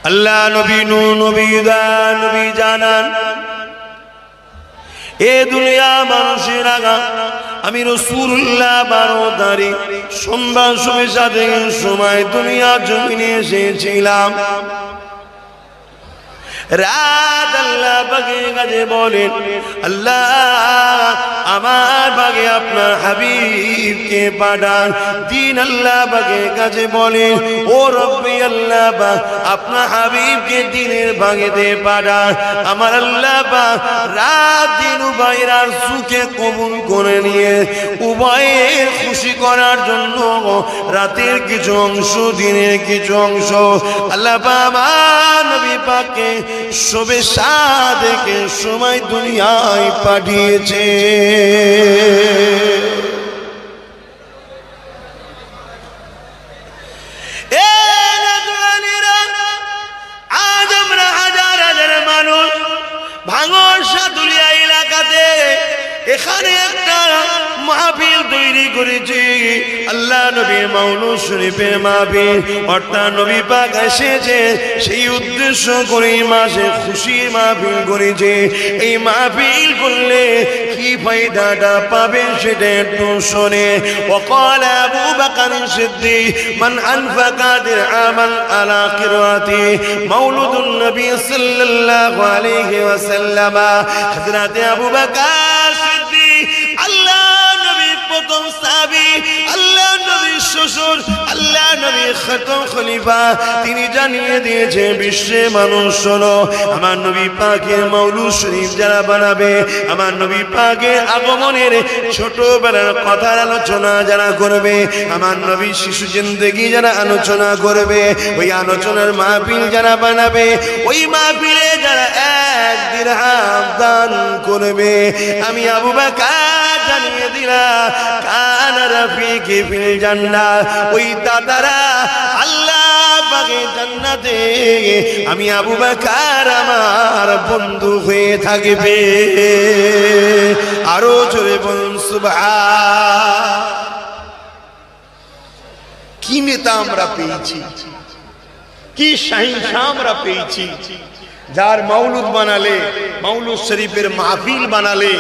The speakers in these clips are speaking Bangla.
আল্লাহ নবী নূহ নবী দান নবী জানান এ দুনিয়া মানুষের আগা আমি রাসূলুল্লাহ 12 তারিখ সোমবার সাথে সময় দুনিয়া জমিনে এসেছিলাম। রাত আল্লাহ পাকের কাছে বলেন, আল্লাহ আমার ভাগে আপনার হাবিবকে পাঠান। দিন আল্লাহ পাকের কাছে বলেন, ও রব্বি আল্লাহ পাক আপনার হাবিবকে দিনের ভাগেতে পাঠান। আমার আল্লাহ পাক রাত দিন উভয়ের সুখে কবুল করে নিয়ে উভয়ের খুশি করার জন্য রাতের কিছু অংশ দিনের কিছু অংশ আল্লাহ পাক আমার নবী পাককে শোবে সাদেকে সময় দুনিয়ায় পাঠিয়েছে। আজ আমরা হাজার হাজার মানুষ ভাঙর সাদুলিয়া এলাকাতে এখানে একটা মাহফিল তৈরি করেছি। আল্লাহ নবীর মাওলুদ শরীফের মাহফিল, অর্থাৎ নবী পাক এসেছে সেই উদ্দেশ্য করে মাসে খুশির মাহফিল করেছে। এই মাহফিল করলে কি ফায়দাটা পাবেন সেটা একটু শোনে। وقال أبو بكر الصديق من أنفق درهما على قراءة مولد النبي صلى الله عليه وسلم। হযরত আবু বকর সিদ্দিক আল্লাহ নবীর প্রথম সাহাবী, আল্লাহ নবীর শ্বশুর, আল্লাহ নবীর খতম খলিফা, তিনি জানিয়ে দিয়েছে বিশ্বের মানুষ শোনো, আমার নবী পাকের মাওলুদ শরীফ যারা বানাবে, আমার নবী পাকের আগমনের ছোটবেলার কথার আলোচনা যারা করবে, আমার নবীর শিশু জিন্দেগি যারা আলোচনা করবে, ওই আলোচনার মাহফিল যারা বানাবে, ওই মাহফিলে যারা 1 দিরহাম দান করবে, আমি আবু বকর জানিয়ে দিলাম কানা রাফিকি ফিল জান্নাহ, ওই দাদারা আল্লাহ পাকের জান্নাতে আমি আবু বকর আমার বন্ধু হয়ে থাকবে। আরো জোরে বলুন সুবহান। কি নেতা আমরা পেয়েছি, কি শাহিনশাহ আমরা পেয়েছি, যার মাওলুদ বানালে, মাওলুদ শরীফের মাহফিল বানালে,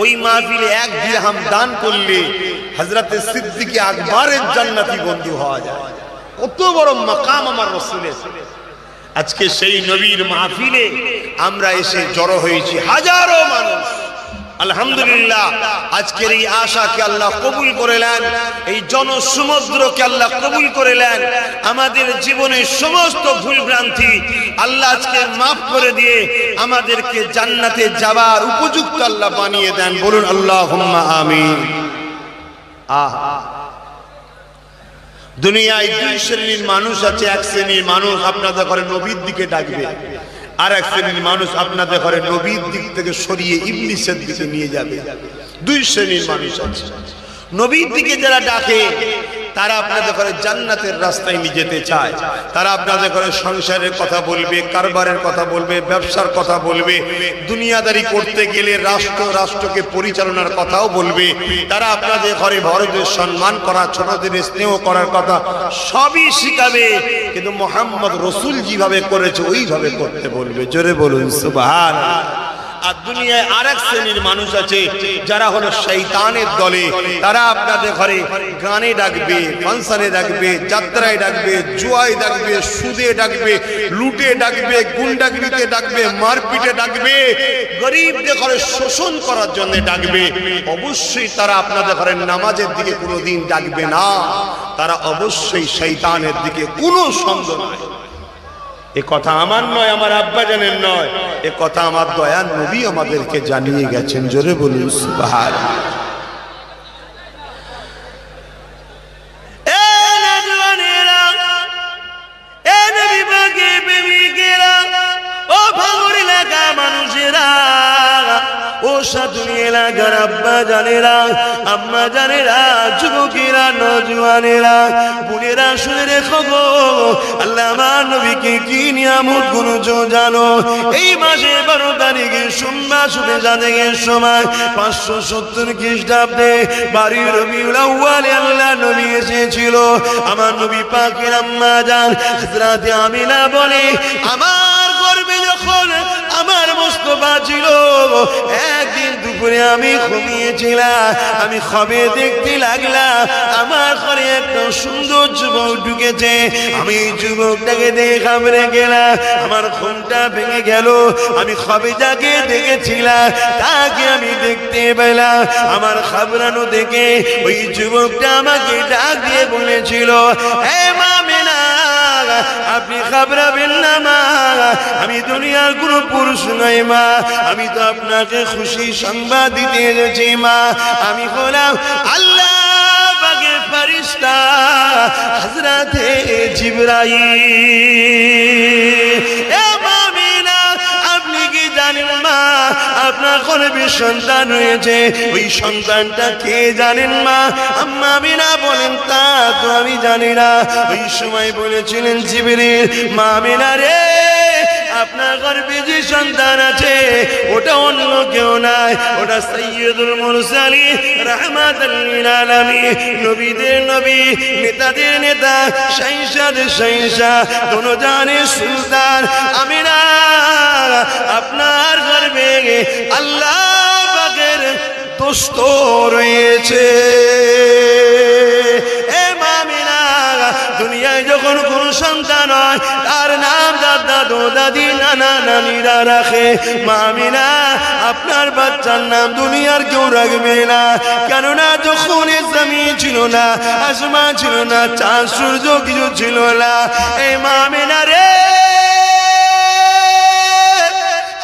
ওই মাহফিলে 1 দিরহাম দান করলে হযরত সিদ্দিক আকবরের জান্নাতি বন্ধু হওয়া যায়। কত বড় মাকাম আমার রাসূলের। আজকে সেই নবীর মাহফিলে আমরা এসে জড়ো হয়েছি হাজারো মানুষ। আলহামদুলিল্লাহ, আজকের এই আশাকে আল্লাহ কবুল করে নেন, এই জনসমুদ্রকে আল্লাহ কবুল করে নেন, আমাদের জীবনের সমস্ত ভুল ভ্রান্তি আল্লাহ আজকে মাফ করে দিয়ে আমাদেরকে জান্নাতে যাওয়ার উপযুক্ত আল্লাহ বানিয়ে দেন। বলুন আল্লাহুম্মা আমিন। দুনিয়ায় 2 শ্রেণীর মানুষ আছে। 1 শ্রেণীর মানুষ আপনাদের ঘরে নবীর দিকে ডাকবে, আর 1 শ্রেণীর মানুষ আপনাদের ঘরে নবীর দিক থেকে সরিয়ে ইবলিসের দিকে নিয়ে যাবে। 2 শ্রেণীর মানুষ আছে। নবীর দিকে যারা ডাকে তারা আপনাদের ঘরে জান্নাতের রাস্তায় নিয়ে যেতে চায়। তারা আপনাদের ঘরে সংসারের কথা বলবে, কারবারের কথা বলবে, ব্যবসার কথা বলবে, দুনিয়াদারি করতে গেলে রাষ্ট্রকে পরিচালনার কথাও বলবে। তারা আপনাদের ঘরে বড়দের সম্মান করা, ছোটদের স্নেহ করার কথা সবই শিখাবে, কিন্তু মুহাম্মদ রাসূল যেভাবে করেছে ওইভাবে করতে বলবে। জোরে বলুন সুবহানাল্লাহ। আর দুনিয়ায় আরেক শ্রেণীর মানুষ আছে যারা হলো শয়তানের দলে। তারা আপনাদের ঘরে গানে ডাকবে, ফাংশনে ডাকবে, যাত্রায় ডাকবে, জুয়ায় ডাকবে, সুদে ডাকবে, লুটে ডাকবে, গুন্ডাগিরিতে ডাকবে, মারপিটে ডাকবে, গরিবদের ঘরে শোষণ করার জন্য ডাকবে। অবশ্যই তারা আপনাদের ঘরে নামাজের দিকে কোনোদিন ডাকবে না, তারা অবশ্যই শয়তানের দিকে, কোনো সন্দেহ নাই। এ কথা আমার নয়, আমার আব্বা জানের নয়, এ কথা আমার দয়ার নবী আমাদেরকে জানিয়ে গেছেন। জোরে বলুন সুবহানাল্লাহ। এলাকার আব্বা জানেরা, আম্মা জানেরা, যুবকেরা, নওজওয়ানেরা, বুড়েরা শুনে রেখো গো, আল্লাহ আমার নবীকে কি নিয়ামত করেছো জানো? এই মাসে 12 তারিখে সোমবার শুনে যাদের সময় 570 খ্রিস্টাব্দে 12 রবিউল আউয়ালে আল্লাহ নবী এসেছিল। আমার নবী পাকের আম্মা জান হযরত আমিনা বলে, আমার গর্ভে যখন আমার মুস্তাফা ছিল, একদিন দুপুরে আমি ঘুমিয়েছিলাম, আমি খবে দেখতে লাগলাম আমার ঘরে একটা সুন্দর যুবক ঢুকেছে। আমি যুবকটাকে দেখে ঘাবড়ে গেলাম, আমার ঘুমটা ভেঙে গেল। আমি খবেটাকে দেখেছিলাম, তাকে আমি দেখতে পেলাম। আমার ঘাবড়ানো দেখে ওই যুবকটা আমাকে ডাক দিয়ে বলেছিল, হে মা আমিনা, আপনি ঘাবড়াবেন না মা, আমি দুনিয়ার কোনো পুরুষ নই মা, আমি তো আপনাকে খুশি সংবাদ দিতে এসেছি মা। আমি হলাম আল্লাহ পাকের ফেরেশতা হযরতে জিবরাইল। এ মা আমিনা, আপনি কি জানেন মা, আপনার গর্ভে সন্তান হয়েছে, ওই সন্তানটা কে জানেন মা? আম্মা আমিনা বলেন, তা তো আমি জানি না। ওই সময় বলেছিলেন জিবরিল, মা আমিনা রে, আপনার গর্ভে যে সন্তান আছে ওটা অন্য কেউ নাই, ওটা সাইয়্যিদুল মুরসালিন রাহমাতাল লিল আলামিন, নবীদের নবী, নেতাদের নেতা, শাহিনশাদের শাহিনশাহ, দোনো জাহানের সুলতান। আমিনা, আপনার গর্ভে আল্লাহ পাকের দোস্ত রয়েছে। দুনিয়ায় যখন কোন সন্তান হয়, তার নাম দাদা দাদি নানা নানিরা রাখে। মা আমিনা, আপনার বাচ্চার নাম দুনিয়ার কেউ রাখবে না, কেননা যখন জমিন ছিল না, আসমান ছিল না, চাঁদ সূর্য কিছু ছিল না। এই মা আমিনা রে,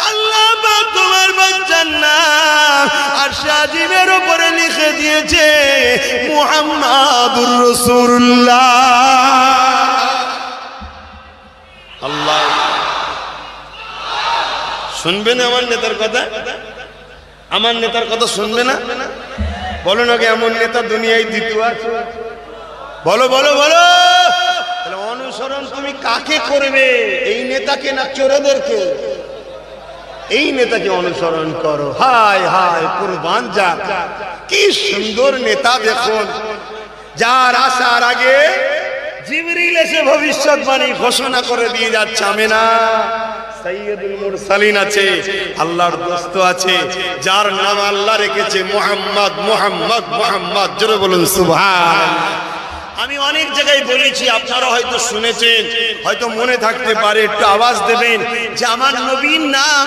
আল্লাহ পাক তোমার বাচ্চার নাম আরশে আজিমের উপরে লিখে দিয়েছে মুহাম্মাদুর রাসূলুল্লাহ। আল্লাহ শুনবে না আমার নেতার কথা? আমার নেতার কথা শুনবে না? বলো না, এমন নেতা দুনিয়ায় দ্বিতীয় আছে? বলো বলো বলো। তাহলে অনুসরণ তুমি কাকে করবে? এই নেতাকে না চোরেদেরকে? এই নেতাকে অনুসরণ করো। হায় হায়, কুরবান যাক, কি সুন্দর নেতা দেখুন, যার আসার আগে জিবরিল এসে ভবিষ্যৎবাণী ঘোষণা করে দিয়ে যাচ্ছে। আমিনা, সাইয়্যিদুল মুরসালিন আছে, আল্লাহর দোস্ত আছে, যার নাম আল্লাহ রেখেছে মুহাম্মদ মুহাম্মদ মুহাম্মদ। জোরে বলুন সুবহানাল্লাহ। আমি অনেক জায়গায় বলেছি, আপনারা হয়তো শুনেছেন, হয়তো মনে থাকতে পারে, একটু আওয়াজ দেবেন যে আমার নবীর নাম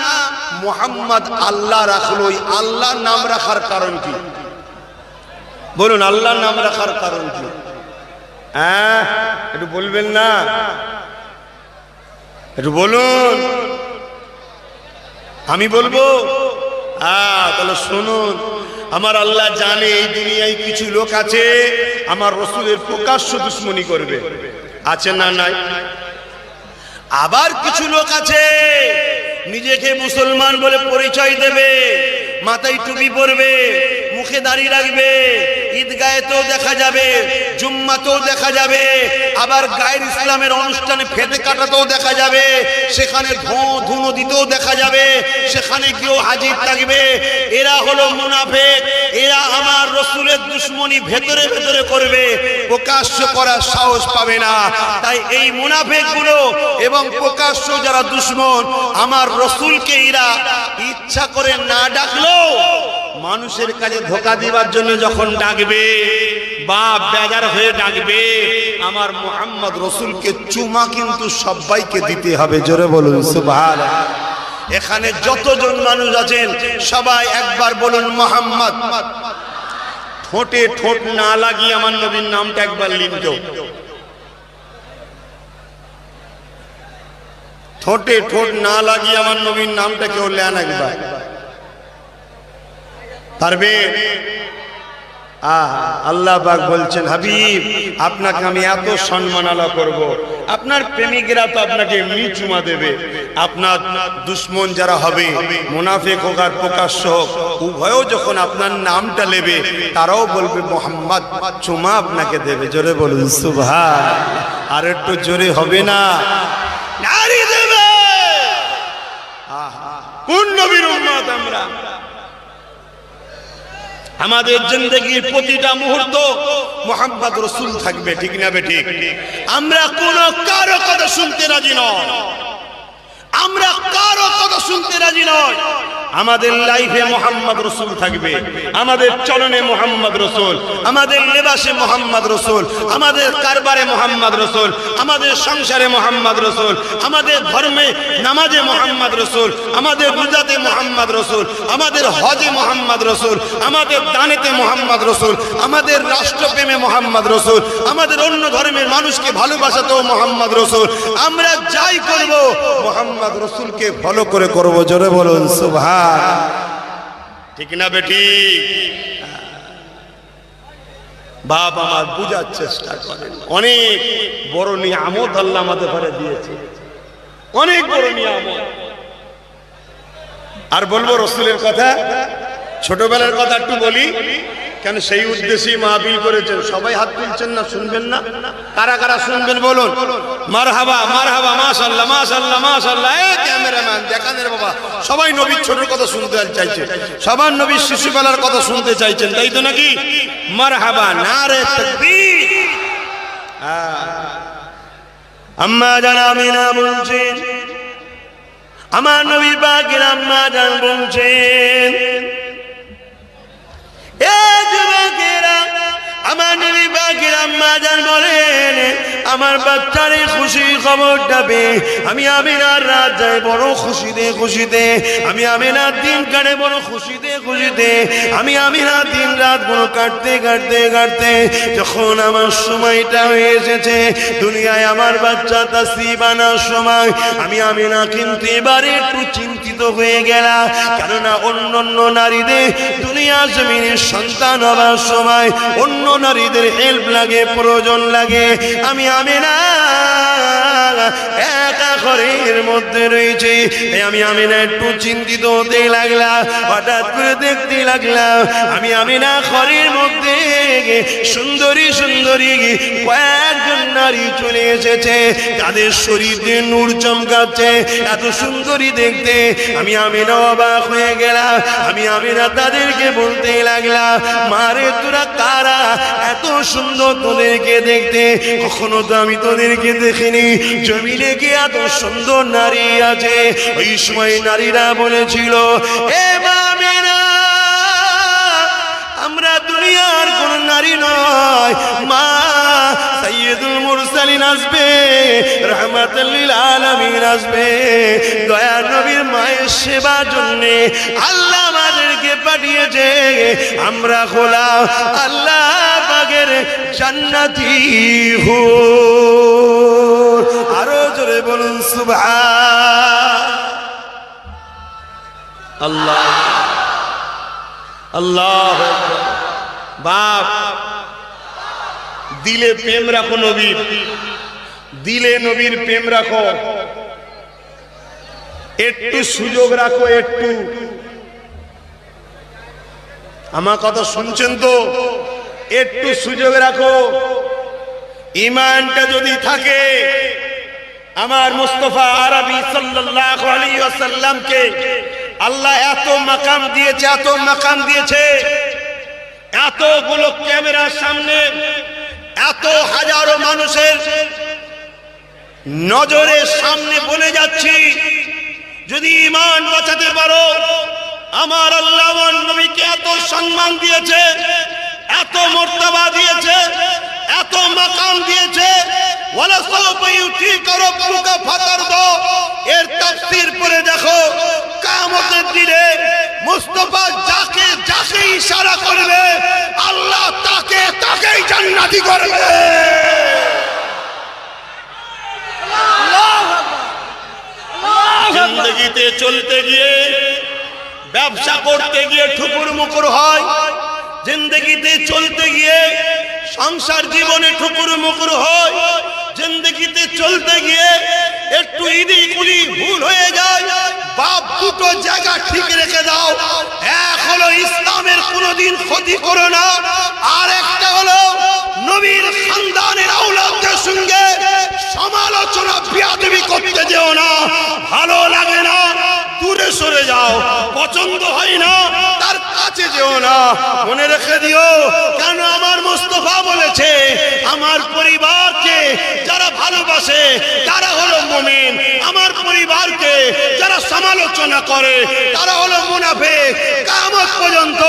মুহাম্মদ আল্লাহ রাখলো। ওই আল্লাহর নাম রাখার কারণ কি? বলুন, আল্লাহর নাম রাখার কারণ কি? হ্যাঁ, একটু বলবেন না? একটু বলুন, আমি বলবো? হ্যাঁ, তাহলে শুনুন। আমার আল্লাহ জানে এই দুনিয়ায় কিছু লোক আছে আমার রসুলের প্রকাশ্য দুশ্মনী করবে, আছে না নাই? আবার কিছু লোক আছে নিজেকে মুসলমান বলে পরিচয় দেবে, মাথায় টুপি পরবে, মুখে দাড়ি রাখবে, ঈদগাহেতেও দেখা যাবে, জুম্মাতেও দেখা যাবে, আবার গায়ের ইসলামের অনুষ্ঠানে ফেদে কাটাতেও দেখা যাবে, সেখানে ধুনো দিতেও দেখা যাবে, সেখানে গিয়েও হাজির থাকবে। এরা হলো মুনাফিক, এরা আমার রসুলের দুশ্মনী ভেতরে ভেতরে করবে, প্রকাশ্য করার সাহস পাবে না। তাই এই মুনাফিকগুলো এবং প্রকাশ্য যারা দুশ্মন, আমার রসুলকে এরা ইচ্ছা করে না ডাকলো, মানুষের কাছে ধোঁকা দিবার জন্য যখন ডাকবে বা বেজার হয়ে ডাকবে, আমার মুহাম্মদ রসুলকে চুমা কিন্তু সবাইকে দিতে হবে। জোরে বলুন সুবহানাল্লাহ। এখানে যতজন মানুষ আছেন সবাই একবার বলুন মুহাম্মদ। ঠোঁটে ঠোঁট না লাগিয়ে আমার নবীর নামটা একবার লিখো। ঠোঁটে ঠোঁট না লাগিয়ে আমার নবীর নামটা কেউ লেন একবার? পারবে? আল্লাহ পাক বলছেন, হাবিব আপনাকে আমি এত সম্মান আলা করব, আপনার প্রেমিকেরা তো আপনাকে এমনি চুমা দেবে, আপনার দুশ্মন যারা হবে, মুনাফিক হোক আর প্রকাশ্য হোক, উভয়ও যখন আপনার নামটা নেবে তারাও বলবে মুহাম্মদ, চুমা আপনাকে দেবে। জোরে বলুন সুবহানাল্লাহ। আর একটু জোরে হবে না? নারী দেবে। কোন নবী আমরা। আমাদের জিন্দেগির প্রতিটা মুহূর্ত মুহাম্মদ রাসূল থাকবে, ঠিক না বেঠিক? আমরা কোন কারো কথা শুনতে রাজি নয়, আমরা কারো কথা শুনতে রাজি নয়। আমাদের লাইফে মুহাম্মদ রাসূল থাকবে, আমাদের চলনে মুহাম্মদ রাসূল, আমাদের লেবাসে মুহাম্মদ রাসূল, আমাদের কারবারে মুহাম্মদ রাসূল, আমাদের সংসারে মুহাম্মদ রাসূল, আমাদের ধর্মে নামাজে মুহাম্মদ রাসূল, আমাদের রোজাতে মুহাম্মদ রাসূল, আমাদের হজে মুহাম্মদ রাসূল, আমাদের দানেতে মুহাম্মদ রাসূল, আমাদের রাষ্ট্রপ্রেমে মুহাম্মদ রাসূল, আমাদের অন্য ধর্মের মানুষকে ভালোবাসাতেও মুহাম্মদ রাসূল। আমরা যাই করব মুহাম্মদ রাসূলকে ফলো করে করব। জোরে বলুন সুবহান, ঠিক না বেটি? বাপ আমার বুঝার চেষ্টা করেন, অনেক বড় নিয়ামত আল্লাহ আমাদের ঘরে দিয়েছে, অনেক বড় নিয়ামত। আর বলবো রসুলের কথা, ছোটবেলার কথা একটু বলি, কেন সেই উদ্দেশ্যেই মাহফিল করেছেন। সবাই হাত তুলছেন না, শুনবেন না? কারা কারা শুনবেন বলুন? মারহাবা মারহাবা, মাশাআল্লাহ মাশাআল্লাহ মাশাআল্লাহ। এই ক্যামেরাম্যান দেখান রে বাবা, সবাই নবীর ছোটর কথা শুনতে চাইছে, সবার নবীর শিশুবেলার কথা শুনতে চাইছেন, তাই তো নাকি? মারহাবা, নারে তাকবীর। আম্মা জান আমিনা বলছেন, আমার নবী পাকের আম্মা জান বলছেন, আমার নবী পাকের আম্মা জান বলেন, আমার বাচ্চারে খুশি খবরটা পেয়ে আমি আমিনার রাত যাই বড় খুশিতে খুশিতে, আমি আমিনার দিন কাটে বড় খুশিতে খুশিতে, আমি আমিনার দিন রাত বড় কাটতে কাটতে কাটতে যখন আমার সময়টা হয়ে এসেছে, দুনিয়ায় আমার বাচ্চা তাসরিফ আনার সময়, আমি আমিনা কিন্তু এবারে একটু চিন্তিত হয়ে গেলাম। কেননা অন্য অন্য নারীদের দুনিয়া জমিনের সন্তান হবার সময় অন্য নারীদের হেল্প লাগে, প্রয়োজন লাগে, আমি আমিনা একা ঘরের মধ্যে রয়েছে, আমি আমিনা একটু চিন্তিত হতে লাগলাম। হঠাৎ করে দেখতে লাগলাম আমি আমিনা ঘরের মধ্যে সুন্দরী সুন্দরী কয়েকজন নারী চলে এসেছে, তাদের শরীরে নূর চমকাচ্ছে, এত সুন্দরী দেখতে আমি আমিনা অবাক হয়ে গেলাম। আমি আমিনা তাদেরকে বলতে লাগলাম, মারে তোরা কারা, এত সুন্দর তোদেরকে দেখতে, কখনো তো আমি তোদেরকে দেখিনি, জমিনে কি এত সুন্দর নারী আছে? ওই সময় নারীরা বলেছিল, এ আমিনা, আমরা দুনিয়ার কোন নারী নয়, মা সাইয়্যিদুল মুরসালিন আসবে, রাহমাতুল লিল আলামিন আসবে, দয়া নবীর মায়ের সেবার জন্য আল্লাহ আমাদেরকে পাঠিয়েছে, আমরা গোলাম আল্লাহ পাকের জান্নাতি হুর। আরো জোরে বলুন সুবহান আল্লাহ আল্লাহ। বাপ, দিলে প্রেম রাখো নবীর, দিলে নবীর প্রেম রাখো, একটু সুযোগ রাখো, একটু। আমার কথা শুনছেন তো? একটু সুযোগ রাখো। ঈমানটা যদি থাকে, আমার মুস্তাফা আরবি সাল্লাল্লাহু আলাইহি ওয়াসাল্লামকে আল্লাহ এত মাকাম দিয়েছে, এত মাকাম দিয়েছে, এতগুলো ক্যামেরার সামনে এত হাজারো মানুষের নজরের সামনে বলে যাচ্ছি, যদি ঈমান বাঁচাতে পারো, আমার আল্লাহ আমার নবীকে এত সম্মান দিয়েছে, এত মর্তবা দিয়েছে, এত মাকাম দিয়েছে। ওয়ালা সাওফা ইউতিকা রাব্বুকা ফাতারদা, এর তাফসীর পড়ে দেখো, কিয়ামতের দিনে মুস্তাফা যাকে যাকে ইশারা করবে আল্লাহ তাকে তাকেই জান্নাতি করবে। আল্লাহু আকবার। জিন্দেগিতে চলতে গিয়ে, ব্যবসা করতে গিয়ে ঠুকুর মুকুর হয়, জিন্দেগিতে চলতে গিয়ে সংসার জীবনে ঠুকুর মুকুর হয়, জিন্দেগিতে চলতে গিয়ে একটু ইদিকুলি ভুল হয়ে যায়, বাপ দুটো জায়গা ঠিক রেখে দাও। এক হলো ইসলামের কোনোদিন ক্ষতি করো না, আর একটা হলো নবীর খানদানের আওলাদদের সঙ্গে সমালোচনা বিয়াদবি করতে যেও না, ভালো লাগে না, দূরে সরে যাও। পছন্দ হয় না তার কাছে যেও না। মনে রেখে দিও, কেন আমার মুস্তাফা বলেছে আমার পরিবারকে যারা ভালোবাসে তারা হলো মুমিন, আমার পরিবারকে যারা সমালোচনা করে তারা হলো মুনাফিক। কিয়ামত পর্যন্ত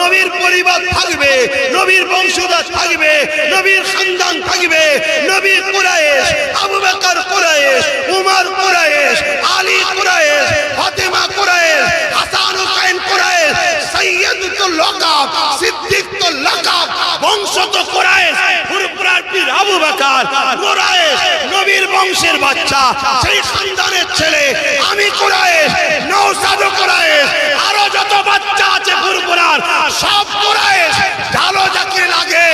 নবীর পরিবার থাকবে, নবীর বংশধর থাকবে, নবীর খানদান থাকবে, নবী কুরাইশ, আবু বকর কুরাইশ, উমর কুরাইশ, আলী কুরাইশ, ফাতেমা কুরাইশ, হাসান হুসাইন কুরাইশ, সৈয়দ তো লকাব, সিদ্দিক তো লকাব, বংশ তো কুরাইশ, ফুরফুরার পীর আবু বকর কুরাইশ, নবীর বংশের বাচ্চা, সেই খানদানের ছেলে আমি কুরাইশ, নওশাদ কুরাইশ, আরো যত বাচ্চা আছে ফুরফুরার সব কুরাইশ। ভালো যাকে লাগে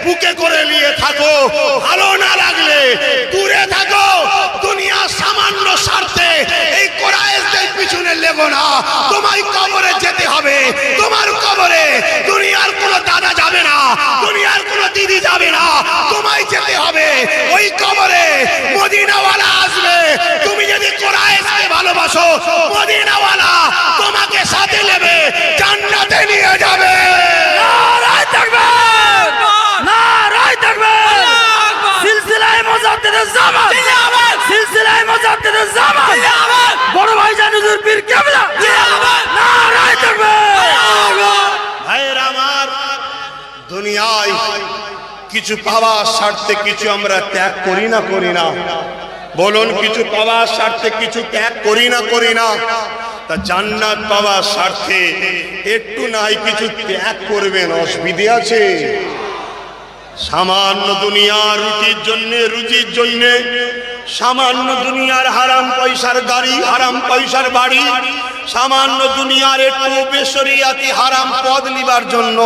বুকে করে নিয়ে থাকো, ভালো না লাগলে দূরে থাকো। দুনিয়া সামান্য স্বার্থে এই কুরাইশদের পিছনে লেগো না। তোমায় কবরে যেতে হবে, তোমার কবরে দুনিয়ার কোনো দাদা যাবে না, দুনিয়ার কোনো দিদি যাবে না, তোমায় যেতে হবে ওই কবরে। মদিনাওয়ালা আসবে, তুমি যদি কুরাইশকে ভালোবাসো মদিনাওয়ালা তোমাকে সাথে নেবে, জান্নাতে নিয়ে যাবে। নারায়ে তাকবীর, নারায়ে তাকবীর, সিলসিলায়ে মুজাদ্দিদুজ জামান জিন্দাবাদ, সিলসিলায়ে মুজাদ্দিদুজ জামান জিন্দাবাদ, বড় ভাইজান হুজুর পীর কিবলা জিন্দাবাদ, নারায়ে তাকবীর। ভাইরা আমার, দুনিয়ায় কিছু পাওয়ার স্বার্থে কিছু আমরা ত্যাগ করি না করি না? বলুন, কিছু পাওয়ার স্বার্থে কিছু ত্যাগ করি না করি না? তা জান্নাত পাওয়ার স্বার্থে একটু নাই কিছু ত্যাগ করবেন, অসুবিধে আছে? সামান্য দুনিয়ার রুটির জন্য, রুচির জন্য, সামান্য দুনিয়ার হারাম পয়সার গাড়ি, হারাম পয়সার বাড়ি, সামান্য দুনিয়ার একটু বেশরিয়াতি হারাম পদ নিবার জন্য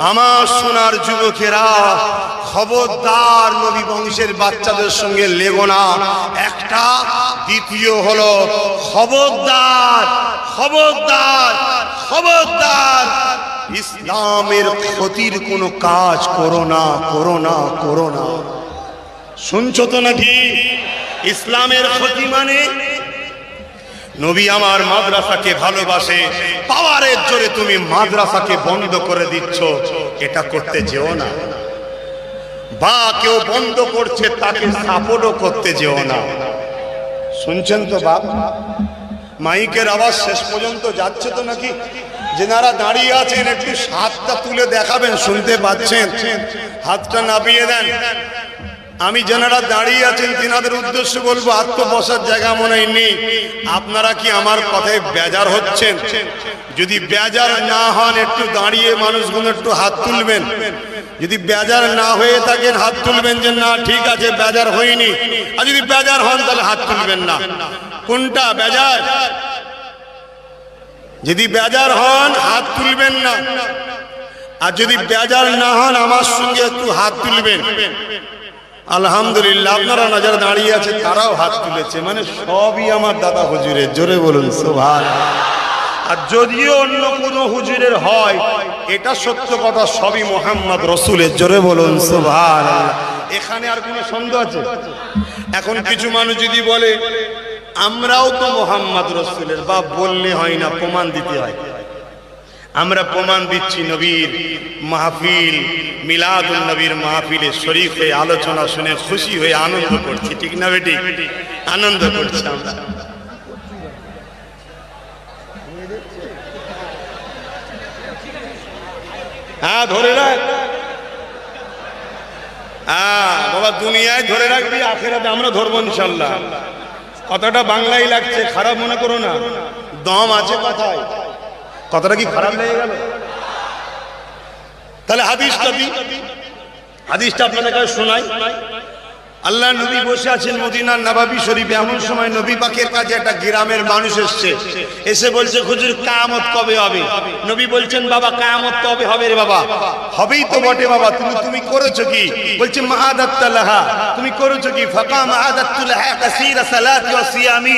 আমার সোনার যুবকেরা খবরদার নবী বংশের বাচ্চাদের সঙ্গে লেগো না। একটা, দ্বিতীয় হলো খবরদার, খবরদার, খবরদার ইসলামের ক্ষতির কোনো কাজ করো না, করো না, করো না। শুনছো তো নাকি? ইসলামের ক্ষতি মানে নবী আমার মাদ্রাসাকে ভালোবাসে, পাওয়ারের জোরে তুমি মাদ্রাসাকে বন্ধ করে দিচ্ছ, এটা করতে যেও না। বা কেউ বন্ধ করছে তাকে সাপোর্টও করতে যেও না। শুনছেন তো বাপ? মাইকের আওয়াজ শেষ পর্যন্ত যাচ্ছে তো নাকি? যেনারা দাঁড়িয়ে আছেন একটু হাতটা তুলে দেখাবেন, শুনতে পাচ্ছেন? হাতটা নামিয়ে দেন। আমি যেনারা দাঁড়িয়ে আছেন তিনাদের উদ্দেশ্যে বলবো, হাত তো বসার জায়গা মনে হয় নেই। আপনারা কি আমার কথায় বেজার হচ্ছেন? যদি বেজার না হন একটু দাঁড়িয়ে মানুষগুলো একটু হাত তুলবেন। যদি বেজার না হয়ে থাকেন হাত তুলবেন যে না ঠিক আছে বেজার হয়নি, আর যদি বেজার হন তাহলে হাত তুলবেন না। কোনটা বেজার? যদি বেজার হন হাত তুলবেন না, আর যদি বেজার না হন আমার সঙ্গে একটু হাত তুলবেন। আলহামদুলিল্লাহ, আপনারা না যারা দাঁড়িয়ে আছে তারাও হাত তুলেছে, মানে সবই আমার দাদা হুজুরের। জোরে বলুন সুবহানাল্লাহ। আর যদিও অন্য কোনো হুজুরের হয়, এটা সত্য কথা, সবই মুহাম্মদ রাসূলের। জোরে বলুন সুবহানাল্লাহ। এখানে আর কোনো সন্দেহ আছে? এখন কিছু মানুষ যদি বলে আমরাও তো মুহাম্মদ রাসূলের, বা বললে হয় না, প্রমাণ দিতে হয়। আমরা প্রমাণ দিচ্ছি, নবীর মাহফিল, মিলাদুন নবীর মাহফিলে শরীক হয়ে আলোচনা শুনে খুশি হয়ে আনন্দ করছি, ঠিক না বেটি? আনন্দ করছি আমরা। হ্যাঁ ধরে রাখ, হ্যাঁ বাবা, দুনিয়ায় ধরে রাখবি, আখিরাতে আমরা ধরবো ইনশাআল্লাহ। কথাটা বাংলায় লাগছে, খারাপ মনে করো না, দম আছে কথায়। কথাটা কি খারাপ লেগে গেল? তাহলে হাদিসটা দিই, হাদিসটা আপনাদের কাছে শোনাই। আল্লাহ নবী বসে আছেন মদিনার নববী শরীফে। এমন সময় নবী পাকের কাছে একটা গ্রামের মানুষ এসছে, এসে বলছে হুজুর কিয়ামত কবে হবে? নবী বলছেন বাবা কিয়ামত কবে হবে রে বাবা? হবেই তো বটে বাবা, তুমি করেছো কি? বলছে মাআদাতুল্লাহা, তুমি করেছো কি? ফাকা মাআদাতুল্লাহা কাসীরা সালাতি ওয়া সিয়ামি,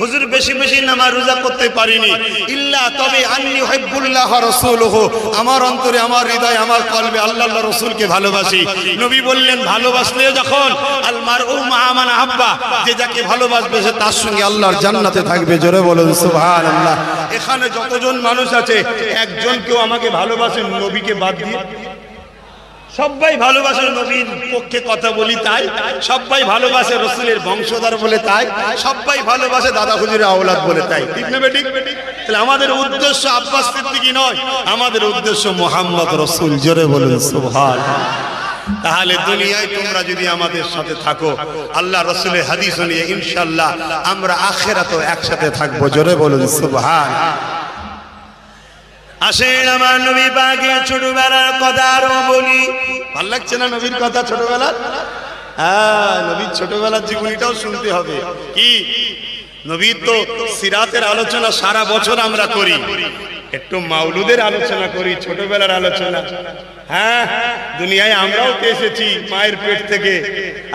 হুজুর বেশি বেশি নামাজ রোজা করতে পারিনি, ইল্লা তবে আন্নী উহিব্বুল্লাহ ওয়া রাসূলুহু, আমার অন্তরে আমার হৃদয়ে আমার কলবে আল্লাহ আল্লাহ রাসূলকে ভালোবাসি। নবী বললেন ভালোবাসলে যখন আল মারউ মা মান আহাব্বা, যে যাকে ভালোবাসবে সে তার সঙ্গে আল্লাহর জান্নাতে থাকবে। জোরে বলুন সুবহানাল্লাহ। এখানে যতজন মানুষ আছে একজন কেউ আমাকে ভালোবাসেন নবীকে বাদ দিয়ে? সবাই ভালোবাসে নবীর পক্ষে কথা বলি তাই, সবাই ভালোবাসে রাসূলের বংশধর বলে তাই, সবাই ভালোবাসে দাদা হুজুরের আওলাদ বলে তাই, ঠিক না বেঠিক? তাহলে আমাদের উদ্দেশ্য আব্বাস সিদ্দিকী নয়, আমাদের উদ্দেশ্য মুহাম্মদ রাসূল। জোরে বলুন সুবহানাল্লাহ। তাহলে দুনিয়ায় তোমরা যদি আমাদের সাথে থাকো, আল্লাহ রাসূলের হাদিস নিয়ে ইনশাআল্লাহ আমরা আখিরাতেও একসাথে থাকবো। জোরে বলুন সুবহানাল্লাহ। আসেন আমার নবী পাকের ছোটবেলার কথা আরো বলি। ভালো লাগছে না নবীর কথা ছোটবেলার? হ্যাঁ, নবীর ছোটবেলার জীবনীটাও শুনতে হবে। কি নবীর তো সিরাতের আলোচনা সারা বছর আমরা করি, একটু মাওলুদের আলোচনা করি, ছোটবেলার আলোচনা। হ্যাঁ, দুনিয়ায় আমরাও তো এসেছি মায়ের পেট থেকে,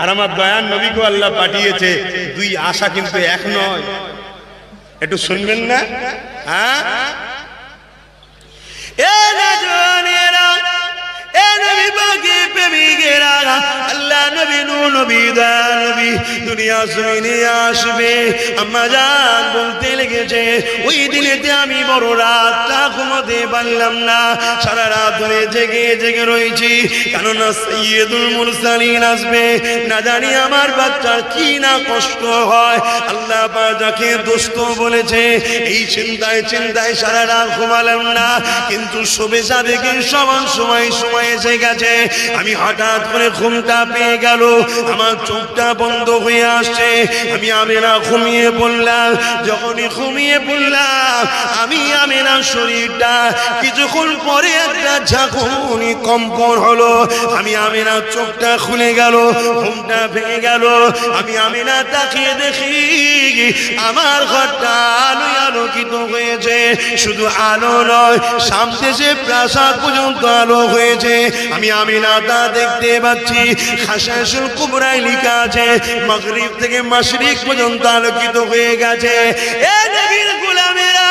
আর আমার দয়ার নবীকে আল্লাহ পাঠিয়েছে। দুই আশা কিন্তু এক নয়, একটু শুনবেন না? হ্যাঁ, আল্লাহ নবী নূর নবী দয়াল নবী দুনিয়া জমিনে আসবে। আম্মা জান বলতে লেগেছে ওই দিনেতে আমি বড় রাতটা ঘুমাতে পারলাম না, সারা রাত ধরে জেগে জেগে রয়েছি, কেননা সাইয়্যিদুল মুরসালিন আসবে। না জানি আমার বাচ্চার কি না কষ্ট হয়। আল্লাহ পাক যাকে দোস্ত বলেছে, এই চিন্তায় চিন্তায় সারা রাত ঘুমালাম না, কিন্তু শোবে সাবেকে সমান সময় এসে গেছে। আমি হঠাৎ করে ঘুমটা পেয়ে গেল, আমার চোখটা বন্ধ হয়ে আসছে। আমি আমেনা ঘুমিয়ে পড়লাম। যখনই ঘুমিয়ে পড়লাম আমি আমেনার শরীরটা কিছুক্ষণ পরে একটা ঝাঁকুনি কম্পন হলো। আমি আমেনার চোখটা খুলে গেল, ঘুমটা ভেঙে গেল। আমি আমেনা তাকিয়ে দেখি আমার ঘরটা আলোয় আলোকিত হয়েছে। শুধু আলো নয়, সামনে যে প্রাসাদ পর্যন্ত আলো হয়েছে। আমি আমিনাটা দেখতে পাচ্ছি, খাশাসুল কুবরায় লেখা আছে মাগরিব থেকে মাশরিক পর্যন্ত আলোকিত হয়ে গেছে। এ নবীর গোলামেরা,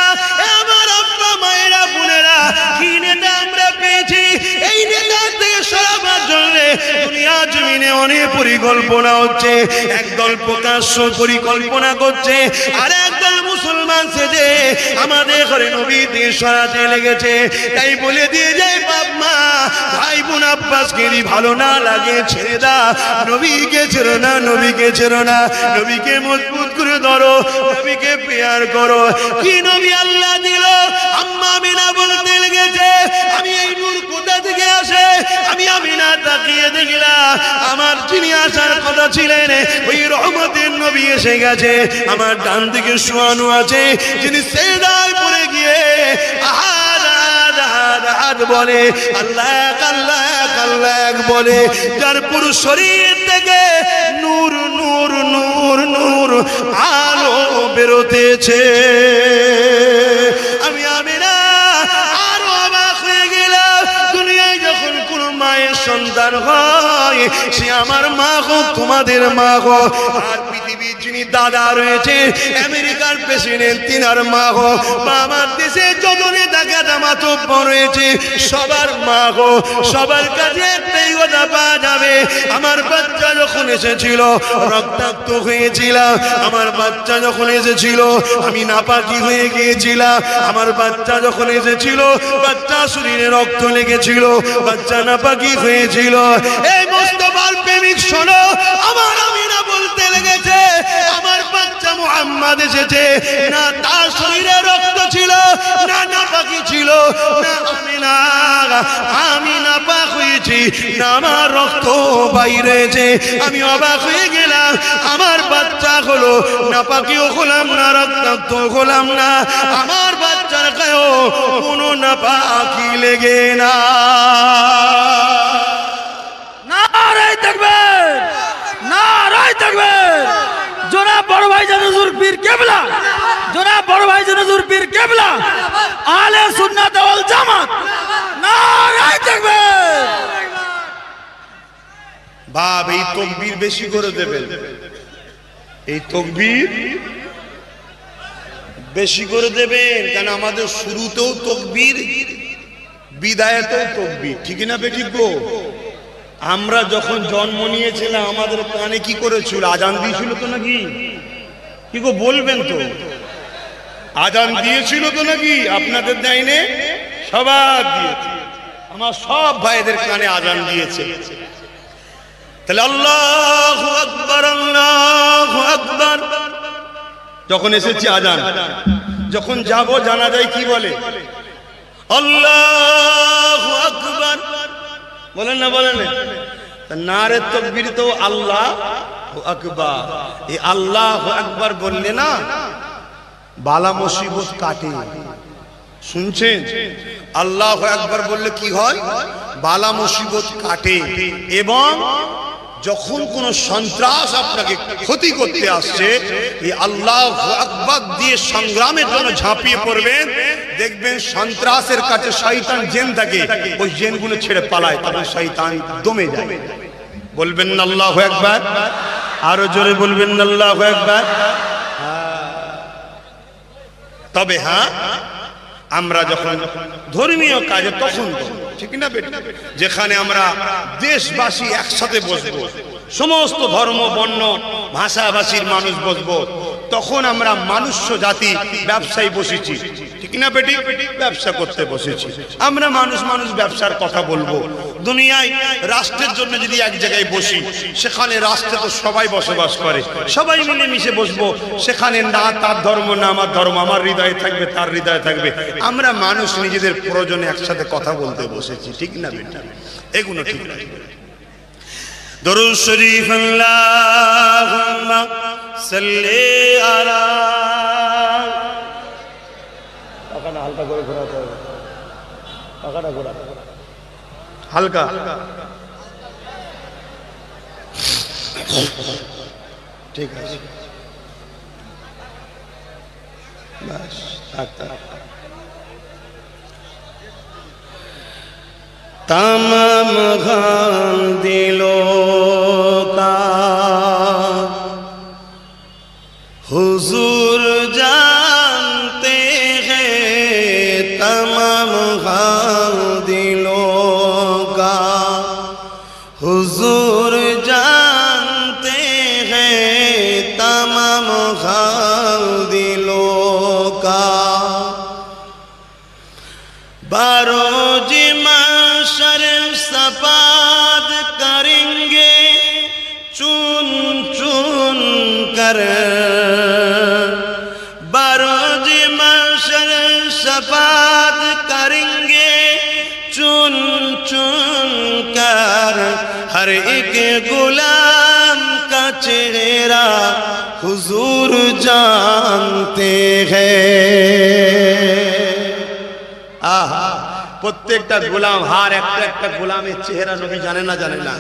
আমার আব্বা মায়েরা বোনেরা, কি নেতা আমরা পেয়েছি। এই নেতা থেকে সরাবার জন্য দুনিয়া জমিনে অনেক পরিকল্পনা হচ্ছে। একদল প্রকাশ্য পরিকল্পনা করছে, আর একদল মুসলমান সেজে আমাদের ঘরে নবী দিয়ে সরাতে লেগেছে। তাই বলে দিয়ে যায় বাপ মা ভাই বোন আব্বাসকে ভালো না লাগে ছেড়ে দাও, নবীকে ছেড়ো না, নবীকে ছেড়ো না, নবীকে মজবুত করে ধরো, নবীকে প্রেয়ার করো। কি নবী আল্লাহ দিল। আম্মা আমিনা বলতে লেগেছে আমি এই নূর কোথা থেকে আসে। আমি আমিনা তাকিয়ে দেখলাম আমার যিনি আসার কথা ছিলেন ওই রহমতের নবী এসে গেছে। আমার ডান দিকে শোয়ানো আছে যিনি সেজদায় পড়ে গিয়ে আহাদ আহাদ আহাদ বলে, আল্লাহ আল্লাহ আল্লাহ বলে, যার পুরো শরীর থেকে নূর নূর নূর নূর আলো বেরোতেছে। আমি আমিনা আরো অবাক হয়ে গেলাম। দুনিয়ায় যখন কোন মায়ের সন্তান হয় সে আমার মা হোক, তোমাদের মা হোক, আর পৃথিবীর যিনি দাদা রয়েছে আমেরিকার প্রেসিডেন্ট তিনার মা হোক, বা আমার দেশে যতনে টাকাটা মাতব্য রয়েছে সবার মা হোক, সবার কাছে একটাই কথা পাওয়া যাবে। আমার বাচ্চা যখন এসেছিল রক্তাক্ত হয়েছিলাম, আমার বাচ্চা যখন এসেছিল আমি নাপাকি হয়ে গিয়েছিলাম, আমার বাচ্চা যখন এসেছিল বাচ্চা শরীরে রক্ত লেগেছিল, বাচ্চা নাপাকি হয়েছিল। এই মুস্তাফার প্রেমিক শোনো, আমার আমিনা বলতে লেগেছে আমার বাচ্চা মুহাম্মদ এসেছে, না তার শরীরে রক্ত ছিল, না নাপাকি ছিল, না আমি নাপাক হয়েছি, না আমার রক্ত বাইরেছে। আমি অবাক হয়ে গেলাম, আমার বাচ্চা হলো নাপাকিও হলাম না, রক্তাক্ত হলাম না, আমার বাচ্চার গায়েও কোনো নাপাকি লেগে না। নারায়ে তাকবীর, নারায়ে তাকবীর। জনাব বড় ভাইজান হুজুর পীর কেবলা, জনাব বড় ভাইজান হুজুর পীর কেবলা, আহলে সুন্নাত ওয়াল জামাত। নারায়ে তাকবীর। বাপ এই তাকবীর বেশি করে দেবেন, এই তাকবীর বেশি করে দেবেন, কারণ আমাদের শুরুতেও তাকবীর, বিদায়েতেও তাকবীর, ঠিক না বেঠিক গো? আমরা যখন জন্ম নিয়েছিলাম আমাদের কানে কি করেছিল? আজান দিয়েছিল তো নাকি? কি গো বলবেন তো? আজান দিয়েছিল তো নাকি? আপনাদের দেয়নি? সবার দিয়েছে। আমার সব ভাইদের কানে আজান দিয়েছে। তাহলে আল্লাহু আকবার, আল্লাহু আকবার যখন এসেছে আজান, যখন যাব জানাজায় কি বলে? আল্লাহু আকবার বলেন না? বলেন নারে তাকবীর তো আল্লাহু আকবার। এই আল্লাহু আকবার বললে না বালা মুসিবত কাটে। শুনছেন? আল্লাহু আকবার বললে কি হয়? বালা মুসিবত কাটে। এবং যখন কোন সন্ত্রাস আপনাকে ক্ষতি করতে আসছে, এই আল্লাহু আকবার দিয়ে সংগ্রামের জন্য ঝাঁপিয়ে পড়বেন, দেখবেন সন্ত্রাসের কাছে শয়তান জিন থাকে, ওই জিনগুলো ছেড়ে পালায়, তখন শয়তান দমে যায়। বলবেন না আল্লাহু আকবার? আরো জোরে বলবেন না আল্লাহু আকবার? তবে হ্যাঁ, আমরা যখন ধর্মীয় কাজে তখন ঠিক না বেটা, যেখানে আমরা দেশবাসী একসাথে বসবো, সমস্ত ধর্ম বর্ণ ভাষাভাষীর মানুষ বসবো, তখন আমরা মানুষ্য জাতি ব্যবসায় বসেছি, ঠিক না বেটি? ব্যবসা করতে বসেছি আমরা। মানুষ মানুষ ব্যবসার কথা বলবো। দুনিয়ায় রাষ্ট্রের জন্য যদি এক জায়গায় বসি, সেখানে রাষ্ট্রে তো সবাই বসবাস করে, সবাই মিলে মিশে বসবো। সেখানে না তার ধর্ম না আমার ধর্ম, আমার হৃদয়ে থাকবে তার হৃদয়ে থাকবে। আমরা মানুষ নিজেদের প্রয়োজনে একসাথে কথা বলতে বসেছি, ঠিক না বেটা? এগুলো ঠিক না। দরুদ শরীফ আল্লাহুম্মা সাল্লি আলা। পাখাটা হালকা করে ঘোরাতে হবে, পাখাটা ঘোরা হালকা। ঠিক আছে, বাস থাক থাক। तमाम खान दिलों का हुजूर जानते हैं, तमाम खान दिलों का हुजूर जानते हैं, तमाम खान दिलों का बारोज शर सफाद करेंगे चुन चुन कर, बरोज मशर सफाद करेंगे चुन चुन कर, हर एक गुलाम का चेहरा हुजूर जानते हैं। आहा, প্রত্যেকটা গোলাম, হার একটা একটা গোলামের চেহারা নবী জানে না? জানে না?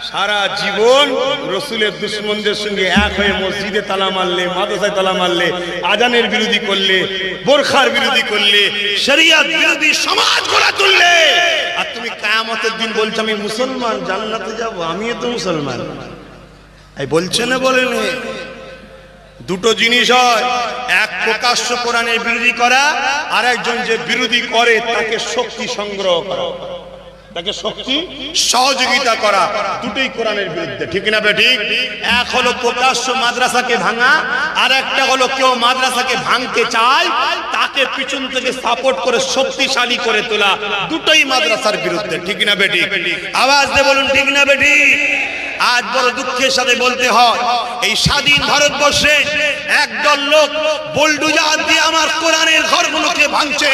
সারা জীবন রসুলের দুশ্মনদের সঙ্গে এক হয়ে মসজিদে তালা মারলে, মাদ্রাসায় তালা মারলে, আজানের বিরোধী করলে, বোরখার বিরোধী করলে, শরিয়ত বিরোধী সমাজ গড়ে তুললে, আর তুমি কিয়ামতের দিন বলছো আমি মুসলমান, জান্নাতে যাব, আমিও তো মুসলমান। এই বলছে না? বলেন দুটো জিনিস হয়, এক প্রকাশ্য কোরআনের বিরোধী করা, আর একজন যে বিরোধী করে তাকে শক্তি সংগ্রহ করা, তাকে শক্তি সহযোগিতা করা, দুটোই কোরআনের বিরুদ্ধে, ঠিক না বেঠিক? এক হলো প্রকাশ্য মাদ্রাসাকে ভাঙা, আর একটা হলো কেউ মাদ্রাসাকে ভাঙতে চায় তাকে পিছন থেকে সাপোর্ট করে শক্তিশালী করে তোলা, দুটোই মাদ্রাসার বিরুদ্ধে, ঠিক না বেঠিক? আওয়াজ দিয়ে বলুন ঠিক না বেঠিক? আজ বড় দুঃখের সাথে বলতে হয়, এই স্বাধীন ভারতবর্ষে একদল লোক বুলডোজার দিয়ে আমার কোরআনের ঘরগুলোকে ভাঙছে।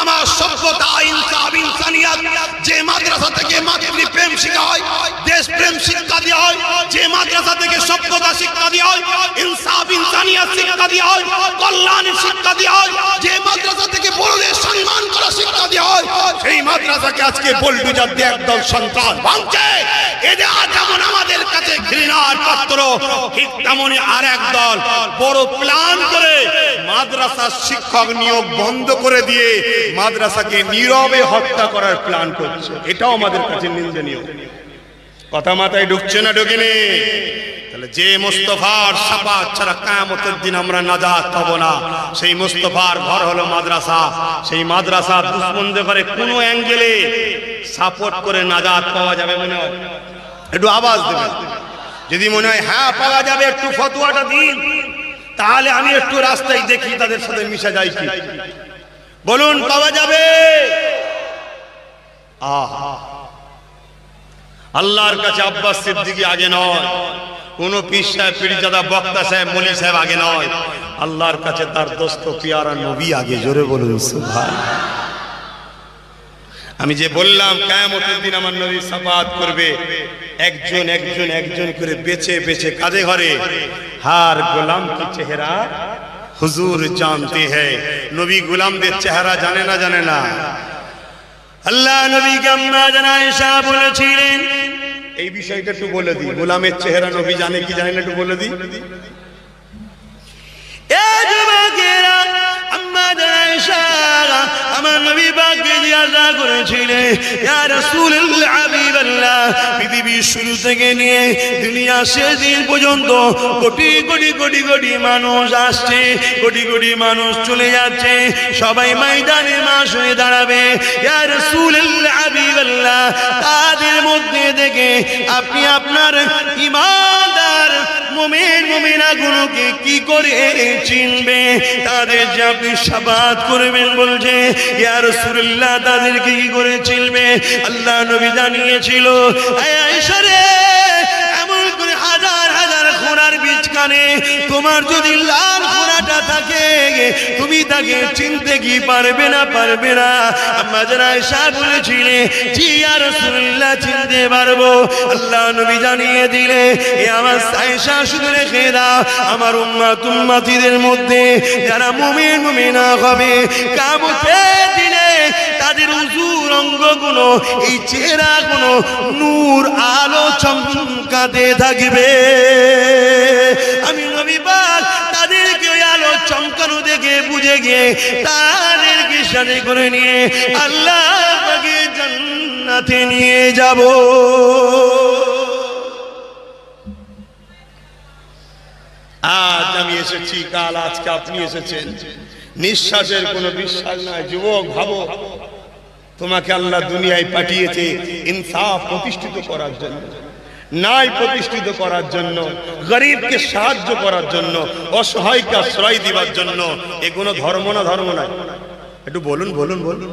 আমার সভ্যতা, ইনসাফ, ইনসানিয়ত যে মাদ্রাসা থেকে মাতৃপ্রেম শিক্ষা হয়, দেশপ্রেম শিক্ষা দেওয়া হয়, যে মাদ্রাসা থেকে সভ্যতা শিক্ষা দেওয়া হয়, ইনসাফ, ইনসানিয়ত শিক্ষা দেওয়া হয়, কল্যাণের শিক্ষা দেওয়া হয়, যে মাদ্রাসা থেকে বড়দের সম্মান করা শিক্ষা দেওয়া হয়, সেই মাদ্রাসাকে আজকে বুলডোজার দিয়ে একদল সন্ত্রাস ভাঙছে। এদের যেমন আমাদের কাছে ঘৃণার পাত্র, ঠিক তেমনি আর এক দল বড় প্ল্যান করে মাদ্রাসার শিক্ষক নিয়োগ বন্ধ করে দিয়ে মাদ্রাসাকে নীরবে হত্যা করার প্ল্যান করছে। এটাও আমাদের কাছে নিন্দনীয়। কথা মাথায় ঢুকছে না? ঢোকেনি? তাহলে যে মুস্তাফার শাফাত ছাড়া কিয়ামতের দিন আমরা নাজাত পাবো না, সেই মুস্তাফার ঘর হলো মাদ্রাসা। সেই মাদ্রাসা দুশমনদের করে কোনো অ্যাঙ্গেলে সাপোর্ট করে নাজাত পাওয়া যাবে মনে হয়? একটু আওয়াজ দেবেন যদি মনে হয় হ্যাঁ পাওয়া যাবে, একটু ফতোয়াটা দিন, তাহলে আমি একটু রাস্তায় দেখি তাদের সাথে মিশে যাই কি। বলুন পাওয়া যাবে? আহা, আল্লাহর কাছে আব্বাস সিদ্দিকী আগে নয়, কোন পীর সাহেব পীরজাদা বক্তা সাহেব মলি সাহেব আগে নয়, আল্লাহর কাছে তার দোস্ত পিয়ারা নবী আগে। জোরে বলুন সুবহানাল্লাহ। আমি যে বললাম কিয়ামতের দিন আমার নবী শাফাত করবে, একজন একজন একজন করে বেছে বেছে কাঁধে ঘরে। হার গোলাম কি চেহারা হুজুর জানতে হ্যায়। নবী গোলামদের চেহারা জানে না, জানে না? আল্লাহ নবীকে আম্মা জান আয়েশা বলেছিলেন, এই বিষয়টা একটু বলে দিই, গোলামের চেহারা নবী জানে কি জানে না একটু বলে দিই। এ যুবকেরা, আম্মা জান আয়েশা আমার নবী পাককে জিজ্ঞাসা করেছিলেন, ইয়া রাসূলুল্লাহ হাবিবাল্লাহ, পৃথিবীর শুরু থেকে নিয়ে দুনিয়া শেষ দিন পর্যন্ত কোটি কোটি কোটি কোটি মানুষ আসছে, কোটি কোটি মানুষ চলে যাচ্ছে, সবাই ময়দানে মাস হয়ে দাঁড়াবে। ইয়া রাসূলুল্লাহ হাবিবাল্লাহ, তাদের মধ্যে থেকে আপনি আপনার ঈমানদার মুমিন মুমিনাগুলোকে কি করে চিনবে? তাদের যে আপনি শাফাত করবেন বলছে, ইয়া রাসূলুল্লাহ তাদেরকে কি করে চিনবে? আল্লাহ নবী জানিয়েছিল, আয়েশা রে, এমন করে হাজার হাজার ঘোড়ার বীজখানে তোমার যদি লাল ঘোড়াটা থাকে, তুমি তাকে চিনতে কি পারবে না? পারবে না। আম্মা জান আয়েশা বলেছিলেন, জি ইয়া রাসূলুল্লাহ চিনতে পারবো। আল্লাহ নবী জানিয়ে দিলে, এ আমার আয়েশা শুনে রেখে দাও, আমার উম্মত উম্মতিদের মধ্যে যারা মুমিন মুমিনা হবে, কিয়ামতের দিনে তাদের উজুর অঙ্গগুলো, এই চেহারাগুলো নূর আলো চমকাতে থাকবে। আমি নবী পাক তাদেরকে ওই আলো চমকানো দেখে বুঝে গিয়ে তাদেরকে সাথে করে নিয়ে আল্লাহ পাকের জান্নাতে নিয়ে যাব। আজ আমি এসেছি, কাল আজকে আপনি এসেছেন, নিঃশ্বাসের কোনো বিশ্বাস নাই। যুবক ভাবো, তোমাকে আল্লাহ দুনিয়ায় পাঠিয়েছে ইনসাফ প্রতিষ্ঠিত করার জন্য, ন্যায় প্রতিষ্ঠিত করার জন্য, গরিবকে সাহায্য করার জন্য, অসহায়কে আশ্রয় দিবার জন্য। এ কোনো ধর্ম না? ধর্ম নাই? একটু বলুন বলুন বলুন।